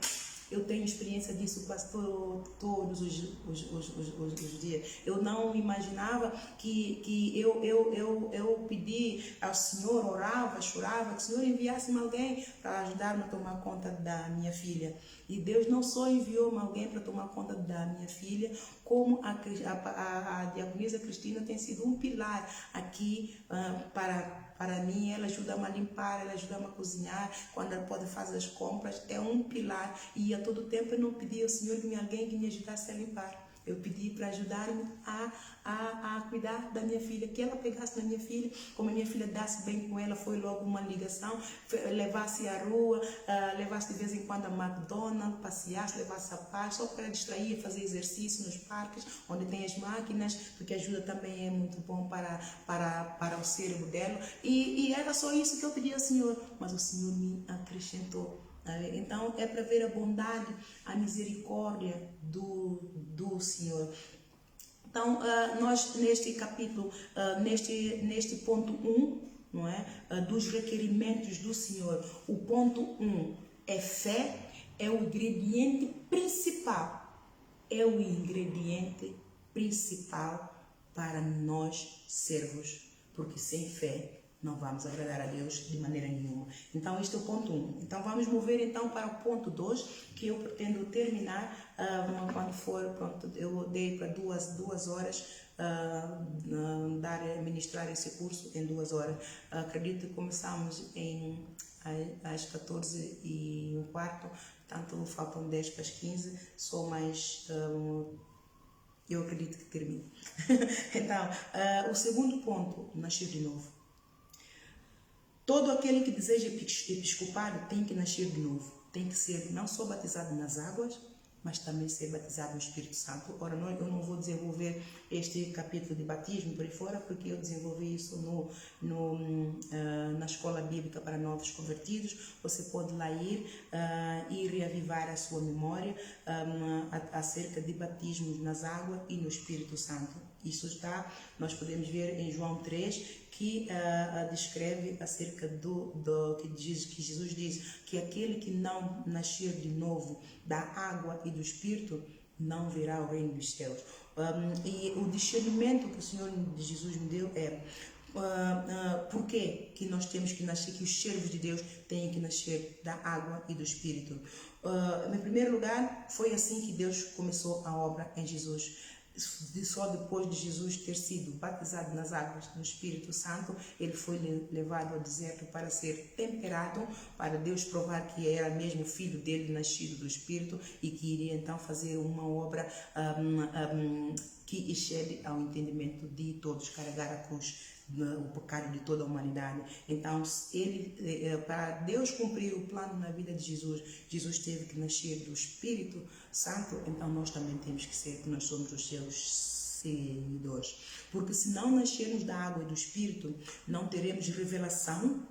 Eu tenho experiência disso quase todos os dias. Eu não imaginava que eu pedi ao Senhor, orava, chorava, que o Senhor enviasse-me alguém para ajudar-me a tomar conta da minha filha. E Deus não só enviou-me alguém para tomar conta da minha filha, como a diaconisa Cristina tem sido um pilar aqui para mim. Ela ajuda-me a limpar, ela ajuda-me a cozinhar, quando ela pode fazer as compras, é um pilar. E a todo tempo eu não pedi ao Senhor que alguém que me ajudasse a limpar. Eu pedi para ajudar-me a cuidar da minha filha, que ela pegasse na minha filha, como a minha filha desse bem com ela, foi logo uma ligação, levasse à rua, levasse de vez em quando a McDonald's, passeasse, levasse a paz, só para distrair, fazer exercício nos parques, onde tem as máquinas, porque ajuda também é muito bom para o cérebro dela. E era só isso que eu pedi ao Senhor, mas o Senhor me acrescentou. Então é para ver a bondade, a misericórdia do Senhor. Então nós neste capítulo, neste ponto 1, não é? Dos requerimentos do Senhor, o ponto 1 é fé, é o ingrediente principal, para nós servos, porque sem fé não vamos agradar a Deus de maneira nenhuma. Então este é o ponto 1. Então vamos mover então para o ponto 2, que eu pretendo terminar quando for, pronto, eu dei para duas horas ministrar esse curso em 2 horas. Acredito que começamos às 14h15, portanto faltam 10 para as 15, só mais... eu acredito que termine. Então, o segundo ponto, nascer de novo. Todo aquele que deseja episcopado tem que nascer de novo. Tem que ser não só batizado nas águas, mas também ser batizado no Espírito Santo. Ora, eu não vou desenvolver este capítulo de batismo por aí fora, porque eu desenvolvi isso na escola bíblica para novos convertidos. Você pode lá ir e reavivar a sua memória acerca de batismos nas águas e no Espírito Santo. Isso está, nós podemos ver em João 3, que descreve acerca que Jesus diz que aquele que não nascer de novo da água e do Espírito não verá o reino dos céus. E o discernimento que o Senhor Jesus me deu é por que nós temos que nascer, que os servos de Deus têm que nascer da água e do Espírito. Em primeiro lugar, foi assim que Deus começou a obra em Jesus. Só depois de Jesus ter sido batizado nas águas no Espírito Santo, ele foi levado ao deserto para ser temperado, para Deus provar que era mesmo filho dele, nascido do Espírito, e que iria então fazer uma obra que excede ao entendimento de todos, carregar a cruz, o pecado de toda a humanidade. Então, para Deus cumprir o plano na vida de Jesus, Jesus teve que nascer do Espírito Santo. Então nós também temos que ser, que nós somos os seus seguidores, porque se não nascermos da água e do Espírito, não teremos revelação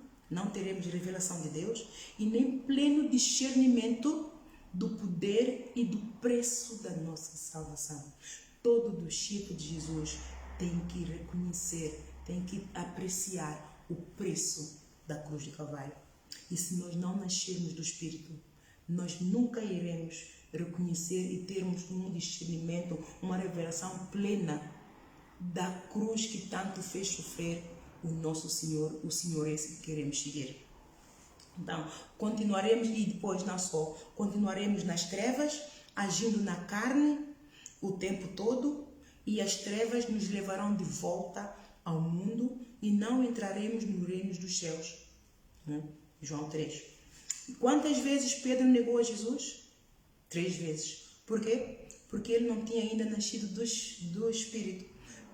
de Deus e nem pleno discernimento do poder e do preço da nossa salvação. Todo discípulo de Jesus tem que reconhecer, tem que apreciar o preço da cruz de Calvário. E se nós não nascermos do Espírito, nós nunca iremos reconhecer e termos um discernimento, uma revelação plena da cruz que tanto fez sofrer o nosso Senhor, o Senhor esse que queremos seguir. Então, continuaremos, e depois não só, continuaremos nas trevas, agindo na carne o tempo todo, e as trevas nos levarão de volta ao mundo e não entraremos no reino dos céus. João 3. E quantas vezes Pedro negou a Jesus? 3 vezes. Por quê? Porque ele não tinha ainda nascido do Espírito.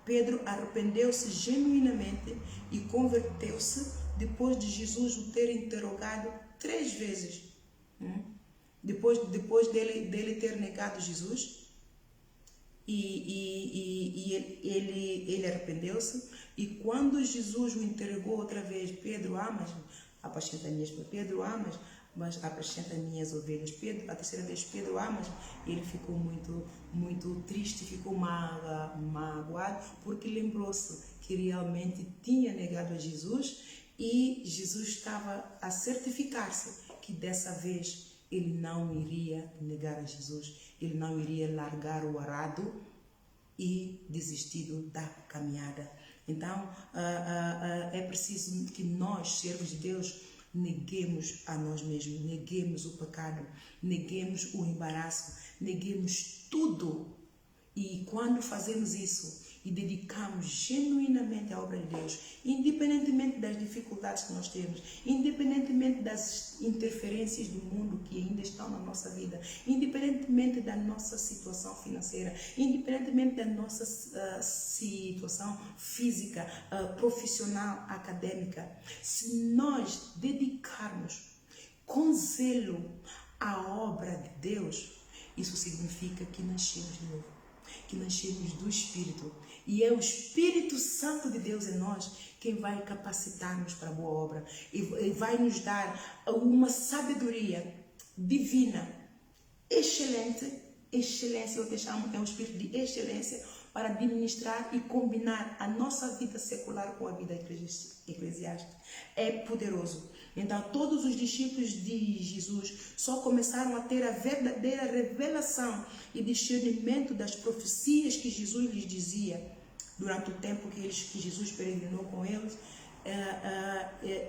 Pedro arrependeu-se genuinamente e converteu-se depois de Jesus o ter interrogado 3 vezes. Depois dele ter negado Jesus, e ele arrependeu-se, e quando Jesus o interrogou outra vez: Pedro, amas? Apacenta minhas, Pedro, amas? Mas apacenta minhas ovelhas. Pedro, a terceira vez: Pedro, amas? Ele ficou muito triste, ficou magoado, porque lembrou-se que realmente tinha negado a Jesus, e Jesus estava a certificar-se que dessa vez ele não iria negar a Jesus, ele não iria largar o arado e desistir da caminhada. Então, é preciso que nós, servos de Deus, neguemos a nós mesmos, neguemos o pecado, neguemos o embaraço, neguemos tudo. E quando fazemos isso e dedicamos genuinamente à obra de Deus, independentemente das dificuldades que nós temos, independentemente das interferências do mundo que ainda estão na nossa vida, independentemente da nossa situação financeira, independentemente da nossa situação física, profissional, acadêmica, se nós dedicarmos com zelo à obra de Deus, isso significa que nascemos de novo, que nascemos do Espírito, e é o Espírito Santo de Deus em nós quem vai capacitar-nos para a boa obra e vai nos dar uma sabedoria divina, excelência, eu te chamo, é um espírito de excelência para administrar e combinar a nossa vida secular com a vida eclesiástica. É poderoso. Então, todos os discípulos de Jesus só começaram a ter a verdadeira revelação e discernimento das profecias que Jesus lhes dizia durante o tempo que Jesus peregrinou com eles.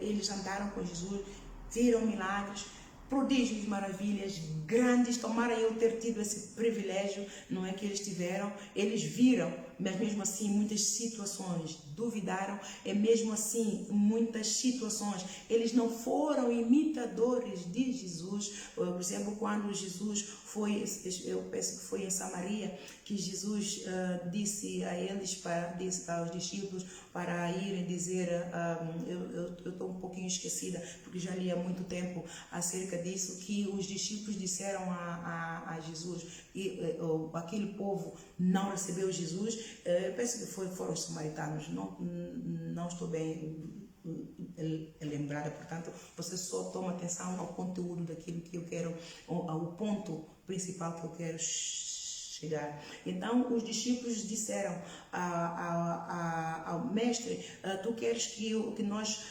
Eles andaram com Jesus, viram milagres, prodígios, maravilhas grandes. Tomara eu ter tido esse privilégio, não é que eles tiveram, eles viram, mas mesmo assim muitas situações duvidaram, e mesmo assim muitas situações eles não foram imitadores de Jesus. Por exemplo, quando Jesus foi, eu penso que foi em Samaria, que Jesus disse a eles, disse para os discípulos, para irem dizer, eu estou um pouquinho esquecida, porque já li há muito tempo acerca disso, que os discípulos disseram a Jesus, e aquele povo não recebeu Jesus, penso que foram os samaritanos, não estou bem lembrada, portanto, você só toma atenção ao conteúdo daquilo que eu quero, ao ponto principal que eu quero chegar. Então, os discípulos disseram ao mestre, tu queres que nós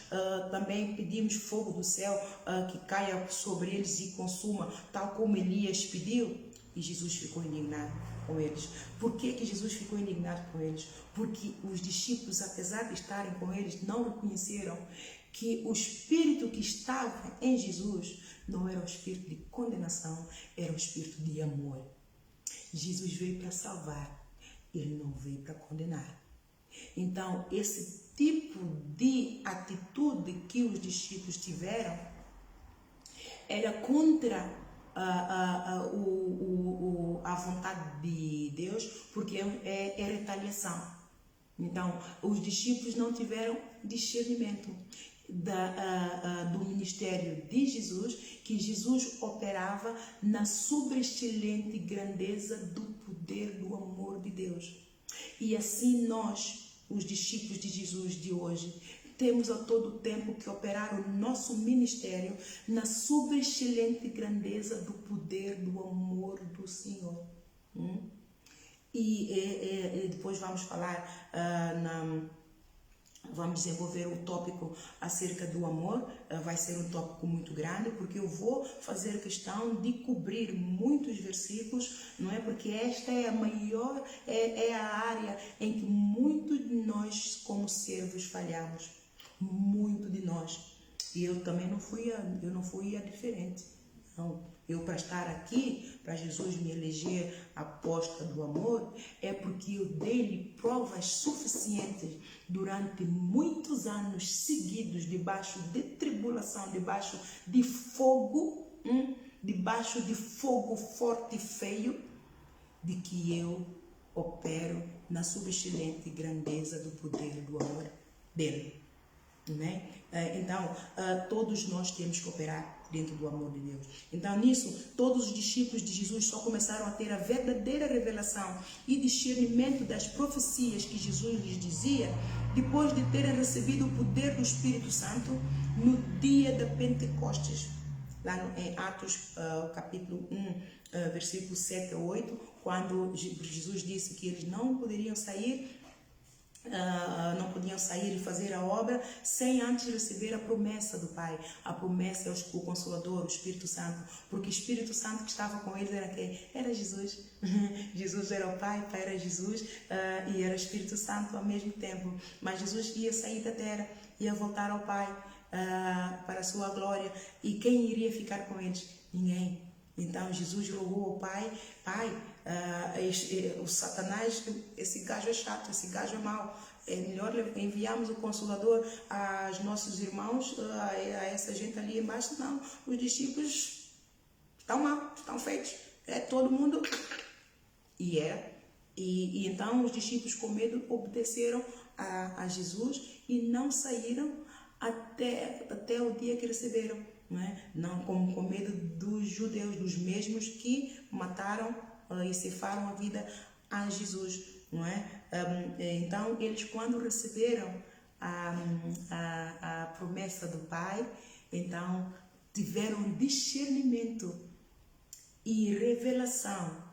também pedimos fogo do céu que caia sobre eles e consuma, tal como Elias pediu? E Jesus ficou indignado com eles. Por que Jesus ficou indignado com eles? Porque os discípulos, apesar de estarem com eles, não reconheceram que o Espírito que estava em Jesus não era o Espírito de condenação, era o Espírito de amor. Jesus veio para salvar, ele não veio para condenar. Então, esse tipo de atitude que os discípulos tiveram era contra a vontade de Deus, porque é retaliação. Então, os discípulos não tiveram discernimento do ministério de Jesus, que Jesus operava na sobreexcelente grandeza do poder do amor de Deus. E assim nós, os discípulos de Jesus de hoje, temos a todo tempo que operar o nosso ministério na sobreexcelente grandeza do poder do amor do Senhor. E depois vamos falar, vamos desenvolver um tópico acerca do amor. Vai ser um tópico muito grande, porque eu vou fazer questão de cobrir muitos versículos, não é? Porque esta é a maior, é a área em que muitos de nós como servos falhamos. Muito de nós. E eu também não fui a diferente. Não. Eu, para estar aqui, para Jesus me eleger apóstola do amor, é porque eu dei-lhe provas suficientes durante muitos anos seguidos, debaixo de tribulação, debaixo de fogo, debaixo de fogo forte e feio, de que eu opero na subexcelente grandeza do poder do amor dele. Né? Então, todos nós temos que operar dentro do amor de Deus. Então, nisso, todos os discípulos de Jesus só começaram a ter a verdadeira revelação e discernimento das profecias que Jesus lhes dizia depois de terem recebido o poder do Espírito Santo no dia da Pentecostes. Lá em Atos, capítulo 1, versículo 7 a 8, quando Jesus disse que eles não poderiam sair e fazer a obra sem antes receber a promessa do Pai. A promessa é o Consolador, o Espírito Santo, porque o Espírito Santo que estava com eles era quem? Era Jesus. Jesus era o Pai, o Pai era Jesus, e era o Espírito Santo ao mesmo tempo. Mas Jesus ia sair da terra, ia voltar ao Pai para a sua glória. E quem iria ficar com eles? Ninguém. Então Jesus rogou ao Pai: o Satanás, esse gajo é chato, esse gajo é mau, é melhor enviarmos o Consolador aos nossos irmãos, a essa gente ali embaixo. Não, os discípulos estão mal, estão feitos, todo mundo. E então os discípulos, com medo, obedeceram a Jesus e não saíram até o dia que receberam. Não, com medo dos judeus, dos mesmos que mataram e cefaram a vida a Jesus, não é? Então, eles, quando receberam a promessa do Pai, então tiveram discernimento e revelação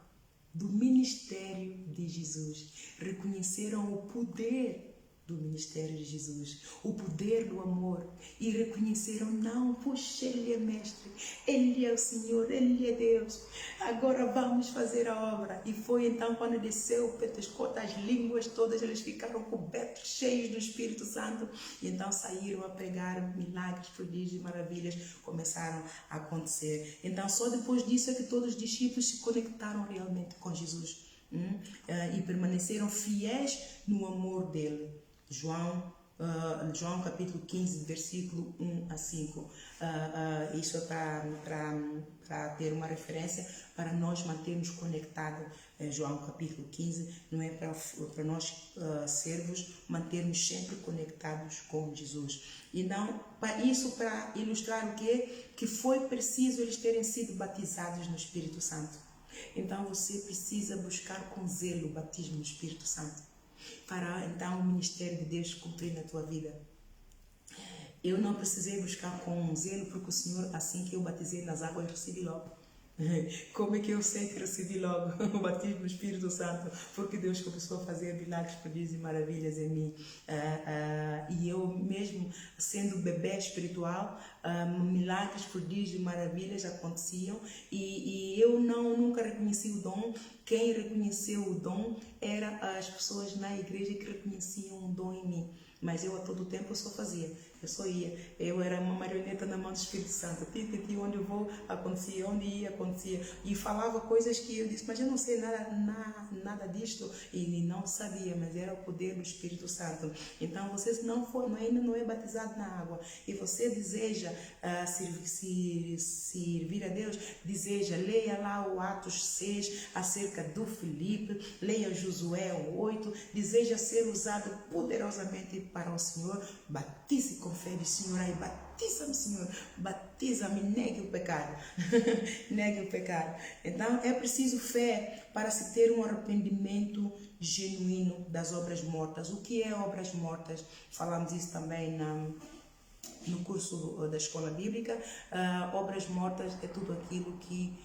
do ministério de Jesus, reconheceram o poder do ministério de Jesus, o poder do amor, e reconheceram: não, poxa, Ele é mestre, Ele é o Senhor, Ele é Deus, agora vamos fazer a obra. E foi então quando desceu o Pentecostes, as línguas todas, eles ficaram cobertos, cheios do Espírito Santo, e então saíram a pregar, milagres, prodígios e maravilhas começaram a acontecer. Então só depois disso é que todos os discípulos se conectaram realmente com Jesus, e permaneceram fiéis no amor dele. João João capítulo 15, versículo 1 a 5. Isso é para ter uma referência, para nós mantermos conectados. João capítulo 15, não é para nós servos mantermos sempre conectados com Jesus. Então, para ilustrar o quê? Que foi preciso eles terem sido batizados no Espírito Santo. Então, você precisa buscar com zelo o batismo no Espírito Santo, para então o ministério de Deus cumprir na tua vida. Eu não precisei buscar com zelo, porque o Senhor, assim que eu batizei nas águas, eu recebi logo. Como é que eu sei que recebi logo o batismo do Espírito Santo? Porque Deus começou a fazer milagres, prodígios e maravilhas em mim. E eu mesmo sendo bebê espiritual, milagres, prodígios e maravilhas aconteciam. E eu nunca reconheci o dom. Quem reconheceu o dom eram as pessoas na igreja que reconheciam o dom em mim. Mas eu a todo tempo eu só fazia, eu só ia. Eu era uma marioneta na mão do Espírito Santo. Onde eu vou, acontecia, onde ia, acontecia. E falava coisas que eu disse, mas eu não sei nada disto. E não sabia, mas era o poder do Espírito Santo. Então, você ainda não é batizado na água, e você deseja servir a Deus, leia lá o Atos 6, acerca do Filipe, leia Josué 8, deseja ser usado poderosamente para o Senhor, batize com fé, Senhor, aí batiza-me, Senhor, batiza-me, negue o pecado, negue o pecado. Então é preciso fé para se ter um arrependimento genuíno das obras mortas. O que é obras mortas? Falamos isso também no curso da escola bíblica. Obras mortas é tudo aquilo que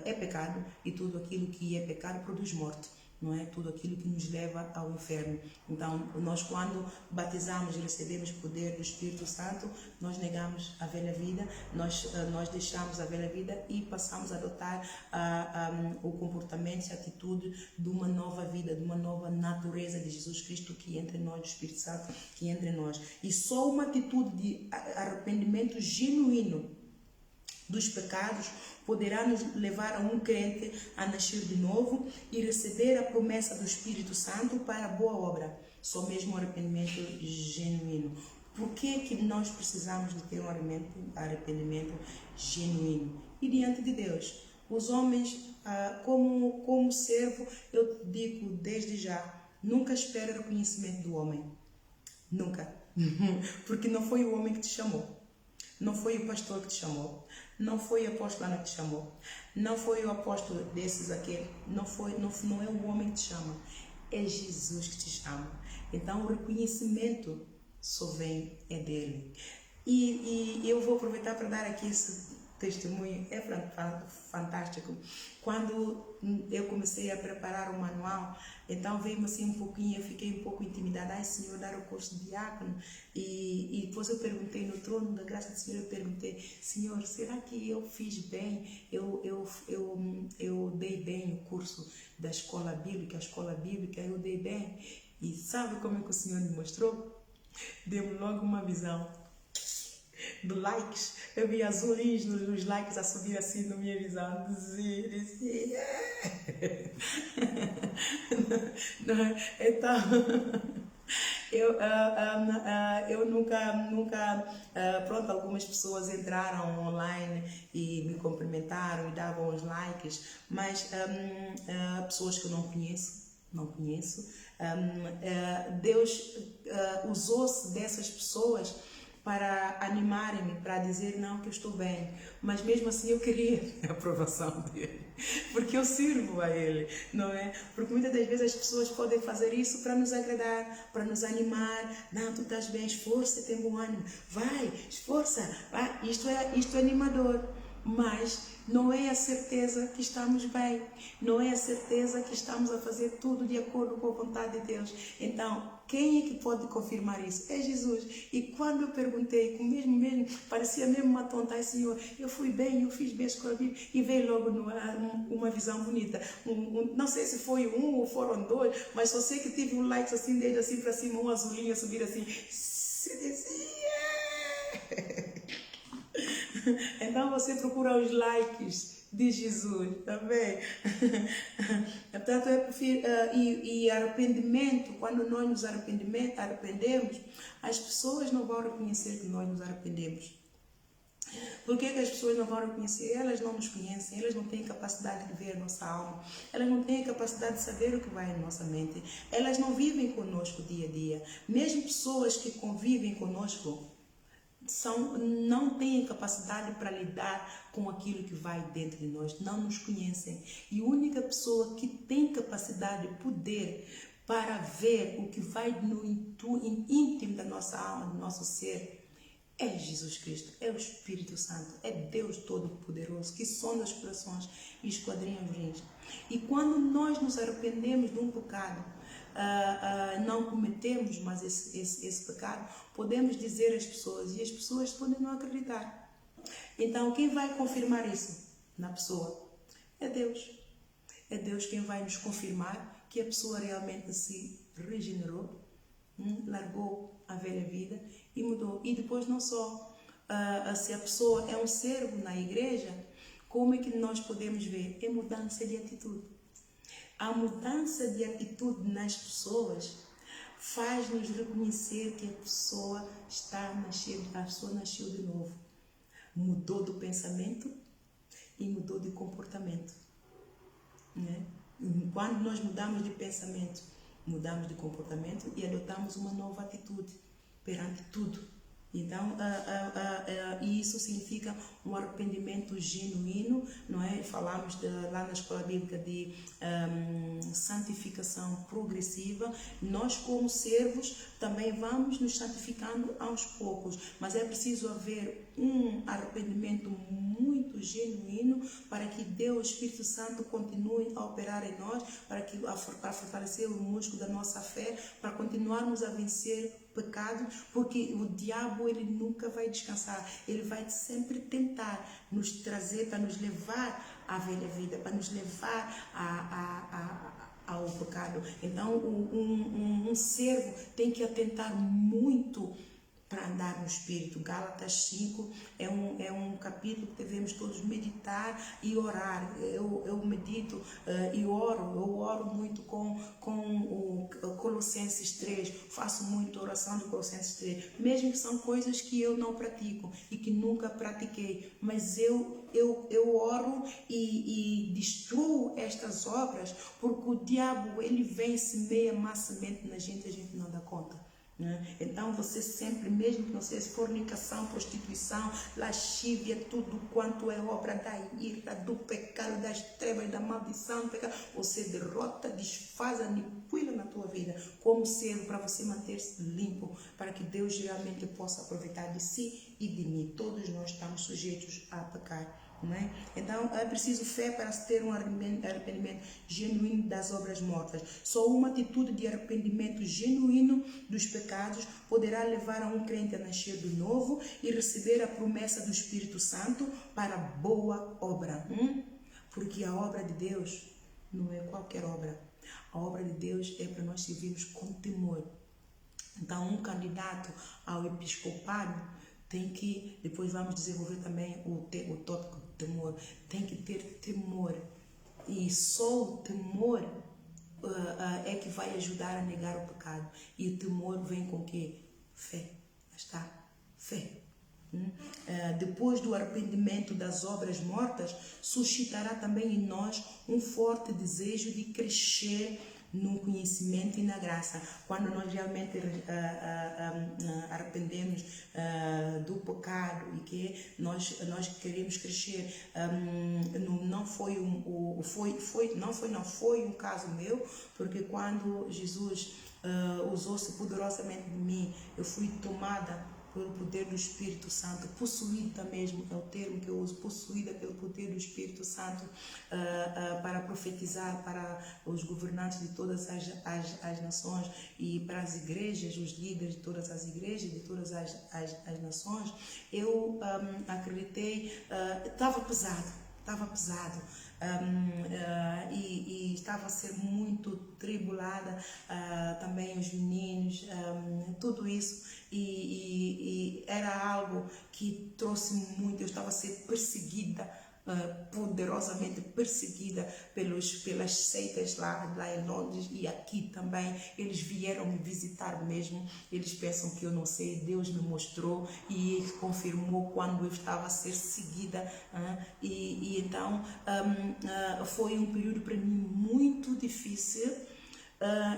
é pecado, e tudo aquilo que é pecado produz morte. Não é? Tudo aquilo que nos leva ao inferno. Então, nós quando batizamos e recebemos o poder do Espírito Santo, nós negamos a velha vida, nós deixamos a velha vida e passamos a adotar o comportamento e a atitude de uma nova vida, de uma nova natureza de Jesus Cristo que entra em nós, do Espírito Santo que entra em nós. E só uma atitude de arrependimento genuíno dos pecados poderá nos levar a um crente a nascer de novo e receber a promessa do Espírito Santo para a boa obra. Só mesmo um arrependimento genuíno. Por que nós precisamos de ter um arrependimento genuíno? E diante de Deus, os homens, como servo, eu digo desde já, nunca espere reconhecimento do homem. Nunca. Porque não foi o homem que te chamou. Não foi o pastor que te chamou, não foi a apóstola que te chamou, não foi o apóstolo desses aquele, não é o homem que te chama, é Jesus que te chama. Então o reconhecimento só vem dele. E eu vou aproveitar para dar aqui esse testemunho, é fantástico. Quando eu comecei a preparar o manual, então veio-me assim um pouquinho, eu fiquei um pouco intimidada. Ai, Senhor, dar o curso de diácono. E depois eu perguntei no trono da graça do Senhor, eu perguntei, Senhor, será que eu fiz bem? Eu dei bem o curso da escola bíblica, eu dei bem? E sabe como é que o Senhor me mostrou? Deu-me logo uma visão do likes. Eu vi azulinhos nos likes a subir assim na minha visão. Então eu nunca pronto, algumas pessoas entraram online e me cumprimentaram e davam os likes, mas pessoas que eu não conheço, Deus usou-se dessas pessoas para animarem-me, para dizer não, que eu estou bem, mas mesmo assim eu queria a aprovação dele, porque eu sirvo a ele, não é? Porque muitas das vezes as pessoas podem fazer isso para nos agradar, para nos animar. Não, tu estás bem, esforça, tem bom ânimo, vai, esforça, vai. Isto é animador, mas não é a certeza que estamos bem, não é a certeza que estamos a fazer tudo de acordo com a vontade de Deus. Então, quem é que pode confirmar isso? É Jesus. E quando eu perguntei, mesmo parecia mesmo uma tonta, ai, Senhor, eu fui bem, eu fiz bem a escola bíblica, e veio logo uma visão bonita. Não sei se foi um ou foram dois, mas só sei que tive um like assim, desde assim para cima, um azulinho a subir assim. Se dizia. Então você procura os likes de Jesus, tá bem? Portanto, e arrependimento, quando nós nos arrependemos, as pessoas não vão reconhecer que nós nos arrependemos. Por que as pessoas não vão reconhecer? Elas não nos conhecem, elas não têm capacidade de ver a nossa alma, elas não têm capacidade de saber o que vai em nossa mente, elas não vivem conosco dia a dia. Mesmo pessoas que convivem conosco não têm capacidade para lidar com aquilo que vai dentro de nós, não nos conhecem. E a única pessoa que tem capacidade, poder para ver o que vai no íntimo da nossa alma, do nosso ser, é Jesus Cristo, é o Espírito Santo, é Deus Todo-Poderoso, que sonda os corações e esquadrinha os rins. E quando nós nos arrependemos de um pecado, não cometemos mais esse pecado, podemos dizer às pessoas, e as pessoas podem não acreditar. Então, quem vai confirmar isso na pessoa? É Deus. É Deus quem vai nos confirmar que a pessoa realmente se regenerou, largou a velha vida e mudou. E depois não só se a pessoa é um servo na igreja, como é que nós podemos ver? É mudança de atitude. A mudança de atitude nas pessoas faz-nos reconhecer que a pessoa nasceu de novo. Mudou do pensamento e mudou de comportamento. Né? Quando nós mudamos de pensamento, mudamos de comportamento e adotamos uma nova atitude perante tudo. Então, isso significa um arrependimento genuíno, não é? Falamos lá na escola bíblica de santificação progressiva. Nós, como servos, também vamos nos santificando aos poucos, mas é preciso haver um arrependimento muito genuíno para que Deus, o Espírito Santo, continue a operar em nós, para fortalecer o músculo da nossa fé, para continuarmos a vencer pecados, porque o diabo ele nunca vai descansar, ele vai sempre tentar nos trazer, para nos levar à velha vida, para nos levar ao pecado. Então um servo tem que atentar muito para andar no Espírito. Gálatas 5 é um capítulo que devemos todos meditar e orar. Eu medito e oro. Eu oro muito com o Colossenses 3. Faço muito oração de Colossenses 3. Mesmo que são coisas que eu não pratico e que nunca pratiquei. Mas eu oro e destruo estas obras, porque o diabo ele vem e semeia massamente na gente, a gente não dá conta. Então você sempre, mesmo que não seja fornicação, prostituição, lascívia, tudo quanto é obra da ira, do pecado, das trevas, da maldição, do pecado, você derrota, desfaz, aniquila na tua vida como servo, para você manter-se limpo, para que Deus realmente possa aproveitar de si e de mim. Todos nós estamos sujeitos a pecar. Não é? Então é preciso fé para se ter um arrependimento genuíno das obras mortas. Só uma atitude de arrependimento genuíno dos pecados poderá levar a um crente a nascer de novo e receber a promessa do Espírito Santo para boa obra. Porque a obra de Deus não é qualquer obra. A obra de Deus é para nós servirmos com temor. Então um candidato ao episcopado tem que, depois vamos desenvolver também o tópico do temor, tem que ter temor. E só o temor é que vai ajudar a negar o pecado. E o temor vem com o quê? Fé. Está? Fé. Depois do arrependimento das obras mortas, suscitará também em nós um forte desejo de crescer no conhecimento e na graça. Quando nós realmente arrependemos do pecado e que nós queremos crescer, não foi um caso meu, porque quando Jesus usou-se poderosamente de mim, eu fui tomada pelo poder do Espírito Santo, possuída mesmo, é o termo que eu uso, possuída pelo poder do Espírito Santo, para profetizar para os governantes de todas as nações e para as igrejas, os líderes de todas as igrejas, de todas as nações. Eu acreditei, estava pesado, e estava a ser muito tribulada, também os meninos, tudo isso, e era algo que trouxe muito. Eu estava a ser perseguida poderosamente perseguida pelas seitas lá em Londres e aqui também. Eles vieram me visitar mesmo. Eles pensam que eu não sei, Deus me mostrou e confirmou quando eu estava a ser seguida. E então foi um período para mim muito difícil.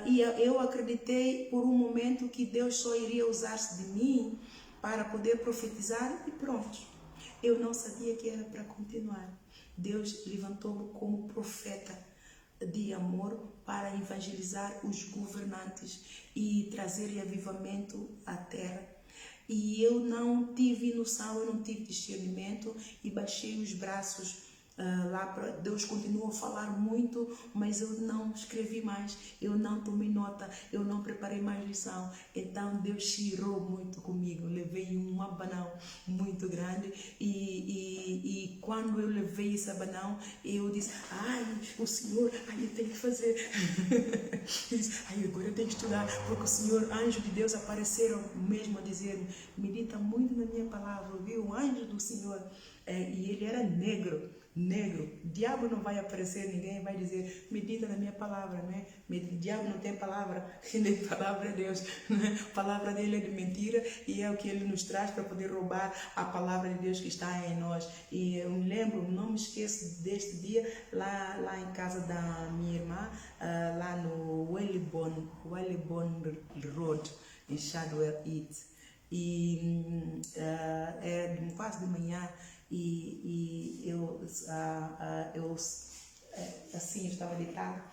E eu acreditei por um momento que Deus só iria usar-se de mim para poder profetizar e pronto. Eu não sabia que era para continuar. Deus levantou-me como profeta de amor para evangelizar os governantes e trazer avivamento à terra. E eu não tive noção, eu não tive discernimento e baixei os braços. Lá para Deus continuou a falar muito, mas eu não escrevi mais, eu não tomei nota, eu não preparei mais lição. Então Deus chirou muito comigo, levei um abanão muito grande e quando eu levei esse abanão, eu disse: o Senhor, eu tenho que fazer. Agora eu tenho que estudar, porque o Senhor, anjo de Deus, apareceram mesmo a dizer-me: medita muito na minha palavra, viu? O anjo do Senhor, e ele era negro. O diabo não vai aparecer, ninguém vai dizer: medita na minha palavra, né? O diabo não tem palavra, nem palavra é Deus, né? A palavra dele é de mentira e é o que ele nos traz para poder roubar a palavra de Deus que está em nós. E eu me lembro, não me esqueço deste dia, lá em casa da minha irmã, lá no Wellington Road, em Shadwell East. E era quase de manhã. E eu assim, eu estava deitada,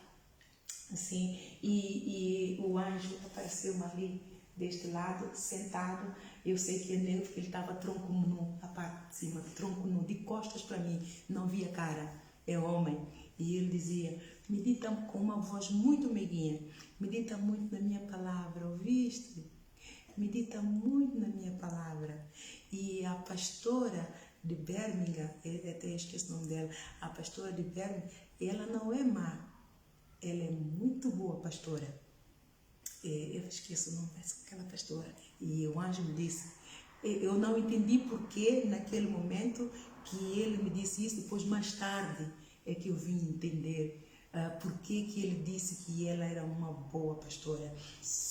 assim, e o anjo apareceu-me ali, deste lado, sentado. Eu sei que é nele, porque ele estava tronco nu, a parte de cima, tronco nu, de costas para mim, não via cara, é homem. E ele dizia: medita com uma voz muito meiguinha, medita muito na minha palavra, ouviste? Medita muito na minha palavra. E a pastora de Birmingham, até esqueci o nome dela, a pastora de Birmingham, ela não é má, ela é muito boa pastora. Eu esqueço o nome daquela pastora. E o anjo me disse, eu não entendi porque naquele momento que ele me disse isso, depois mais tarde é que eu vim entender porque que ele disse que ela era uma boa pastora.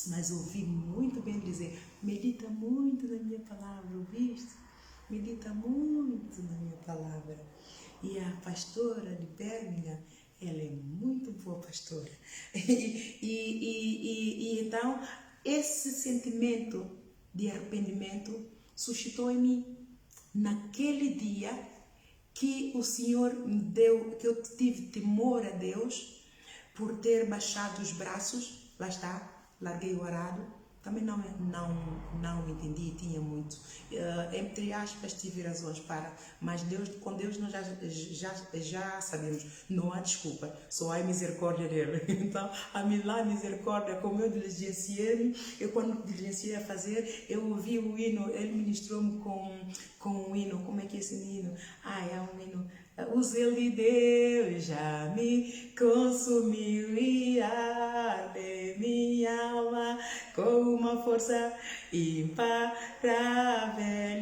Mas ouvi muito bem dizer: medita muito na minha palavra, ouviste? Medita muito na minha palavra. E a pastora de Birmingham, ela é muito boa pastora. E então, esse sentimento de arrependimento suscitou em mim. Naquele dia que o Senhor me deu, que eu tive temor a Deus, por ter baixado os braços, lá está, larguei o arado. Também não entendi, tinha muito. Entre aspas, tive razões para, mas com Deus nós já sabemos, não há desculpa, só há misericórdia dele. Então, a misericórdia, como eu diligenciei-me, eu quando diligenciei a fazer, eu ouvi o hino, ele ministrou-me com um hino. Como é que é esse hino? É um hino. O zelo de Deus já me consumiu e arde minha alma com uma força imparável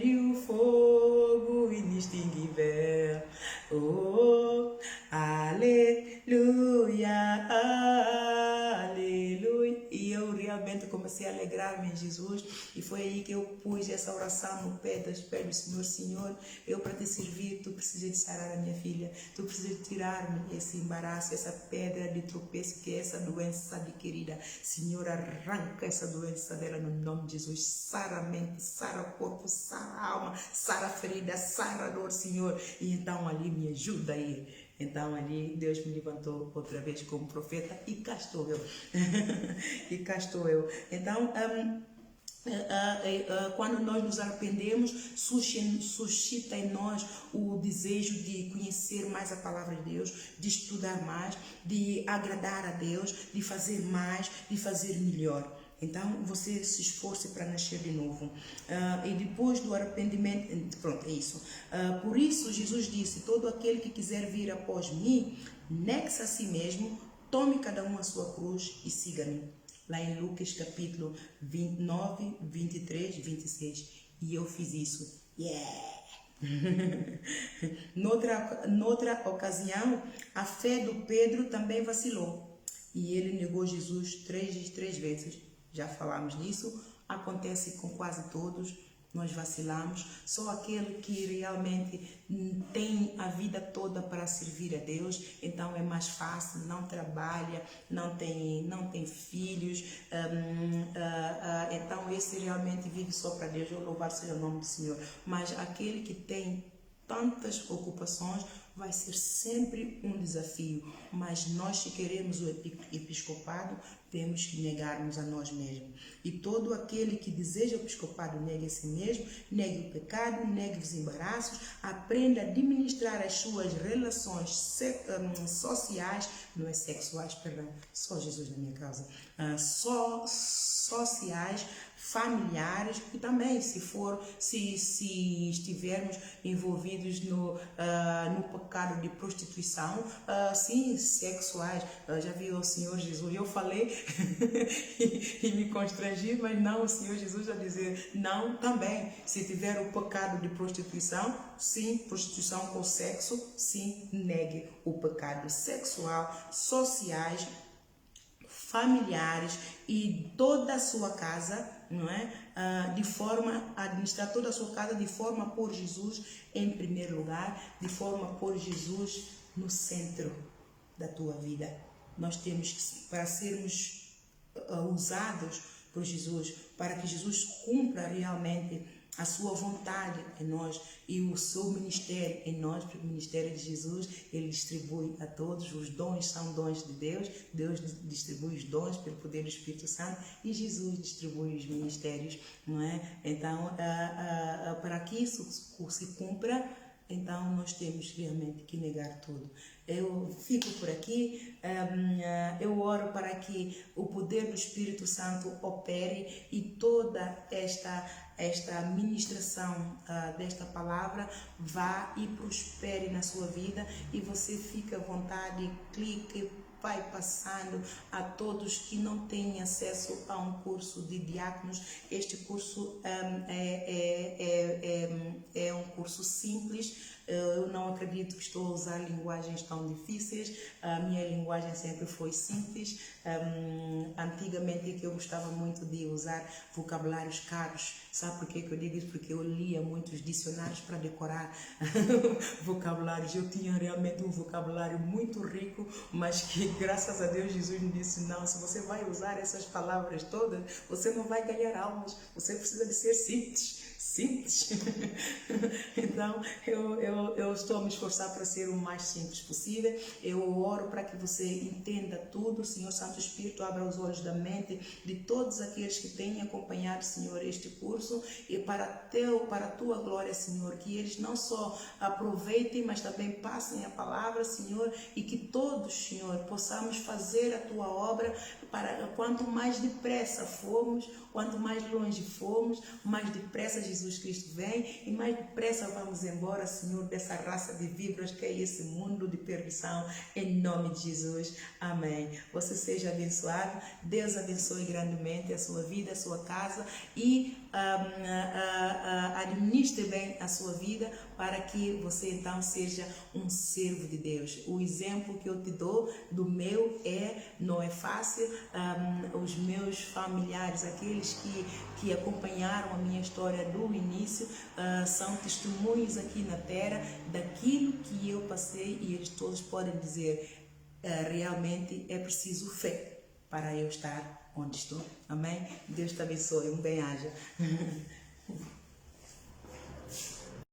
e o fogo inextinguível. Oh, aleluia, aleluia. E eu realmente comecei a alegrar-me em Jesus, e foi aí que eu pus essa oração no pé dos pés do Senhor. Senhor, eu para te servir, tu precisas de sarar a minha filha, tu precisas de tirar-me esse embaraço, essa pedra de tropeço que é essa doença adquirida. Senhor, arranca essa doença dela no nome de Jesus. Sara a mente, sara o corpo, sara a alma, sara a ferida, sara a dor, Senhor. E então ali me ajuda aí. Então ali Deus me levantou outra vez como profeta e cá estou eu. E cá estou eu. Então, quando nós nos arrependemos, suscita em nós o desejo de conhecer mais a palavra de Deus, de estudar mais, de agradar a Deus, de fazer mais, de fazer melhor. Então você se esforce para nascer de novo. E depois do arrependimento, pronto, é isso. Por isso Jesus disse: todo aquele que quiser vir após mim, negue-se a si mesmo, tome cada um a sua cruz e siga-me. Lá em Lucas capítulo 29, 23, 26. E eu fiz isso. Yeah! Noutra ocasião, a fé do Pedro também vacilou e ele negou Jesus 3 vezes. Já falamos disso, acontece com quase todos. Nós vacilamos, só aquele que realmente tem a vida toda para servir a Deus, então é mais fácil, não trabalha, não tem filhos, então esse realmente vive só para Deus, louvado seja o nome do Senhor. Mas aquele que tem tantas ocupações vai ser sempre um desafio, mas nós, se queremos o episcopado, temos que negarmos a nós mesmos. E todo aquele que deseja o episcopado negue a si mesmo, negue o pecado, negue os embaraços, aprenda a administrar as suas relações sociais, não é sexuais, perdão, só Jesus na minha causa, sociais, familiares e também se estivermos envolvidos no pecado de prostituição, sim, sexuais. Já viu o Senhor Jesus? Eu falei e me constrangi, mas não, o Senhor Jesus a dizer não também. Se tiver o pecado de prostituição, sim, prostituição com sexo, sim, negue o pecado sexual, sociais, familiares e toda a sua casa, não é? Administrar toda a sua casa de forma a pôr Jesus em primeiro lugar, de forma a pôr Jesus no centro da tua vida. Nós temos que, para sermos usados por Jesus, para que Jesus cumpra realmente a sua vontade em nós e o seu ministério em nós, porque o ministério de Jesus, ele distribui a todos, os dons são dons de Deus, Deus distribui os dons pelo poder do Espírito Santo e Jesus distribui os ministérios, não é? Então, para que isso se cumpra, então nós temos realmente que negar tudo. Eu fico por aqui, eu oro para que o poder do Espírito Santo opere e toda esta ministração desta palavra vá e prospere na sua vida e você fique à vontade, clique, vai passando a todos que não têm acesso a um curso de diáconos. Este curso é um curso simples. Eu não acredito que estou a usar linguagens tão difíceis, a minha linguagem sempre foi simples. Antigamente que eu gostava muito de usar vocabulários caros. Sabe por que eu digo isso? Porque eu lia muitos dicionários para decorar vocabulários. Eu tinha realmente um vocabulário muito rico, mas que graças a Deus Jesus me disse, não, se você vai usar essas palavras todas, você não vai ganhar almas, você precisa de ser simples. Então eu estou a me esforçar para ser o mais simples possível. Eu oro para que você entenda tudo. Senhor Santo Espírito, abra os olhos da mente de todos aqueles que têm acompanhado, Senhor, este curso, e para a tua glória, Senhor, que eles não só aproveitem, mas também passem a palavra, Senhor, e que todos, Senhor, possamos fazer a tua obra. Para quanto mais depressa formos, quanto mais longe formos, mais depressa Jesus Cristo vem e mais depressa vamos embora, Senhor, dessa raça de víboras que é esse mundo de perdição, em nome de Jesus. Amém. Você seja abençoado. Deus abençoe grandemente a sua vida, a sua casa e administre bem a sua vida para que você então seja um servo de Deus. O exemplo que eu te dou do meu não é fácil. Os meus familiares, aqueles que acompanharam a minha história do início, são testemunhos aqui na terra daquilo que eu passei e eles todos podem dizer, realmente é preciso fé para eu estar onde estou. Amém? Deus te abençoe. Um bem-aja.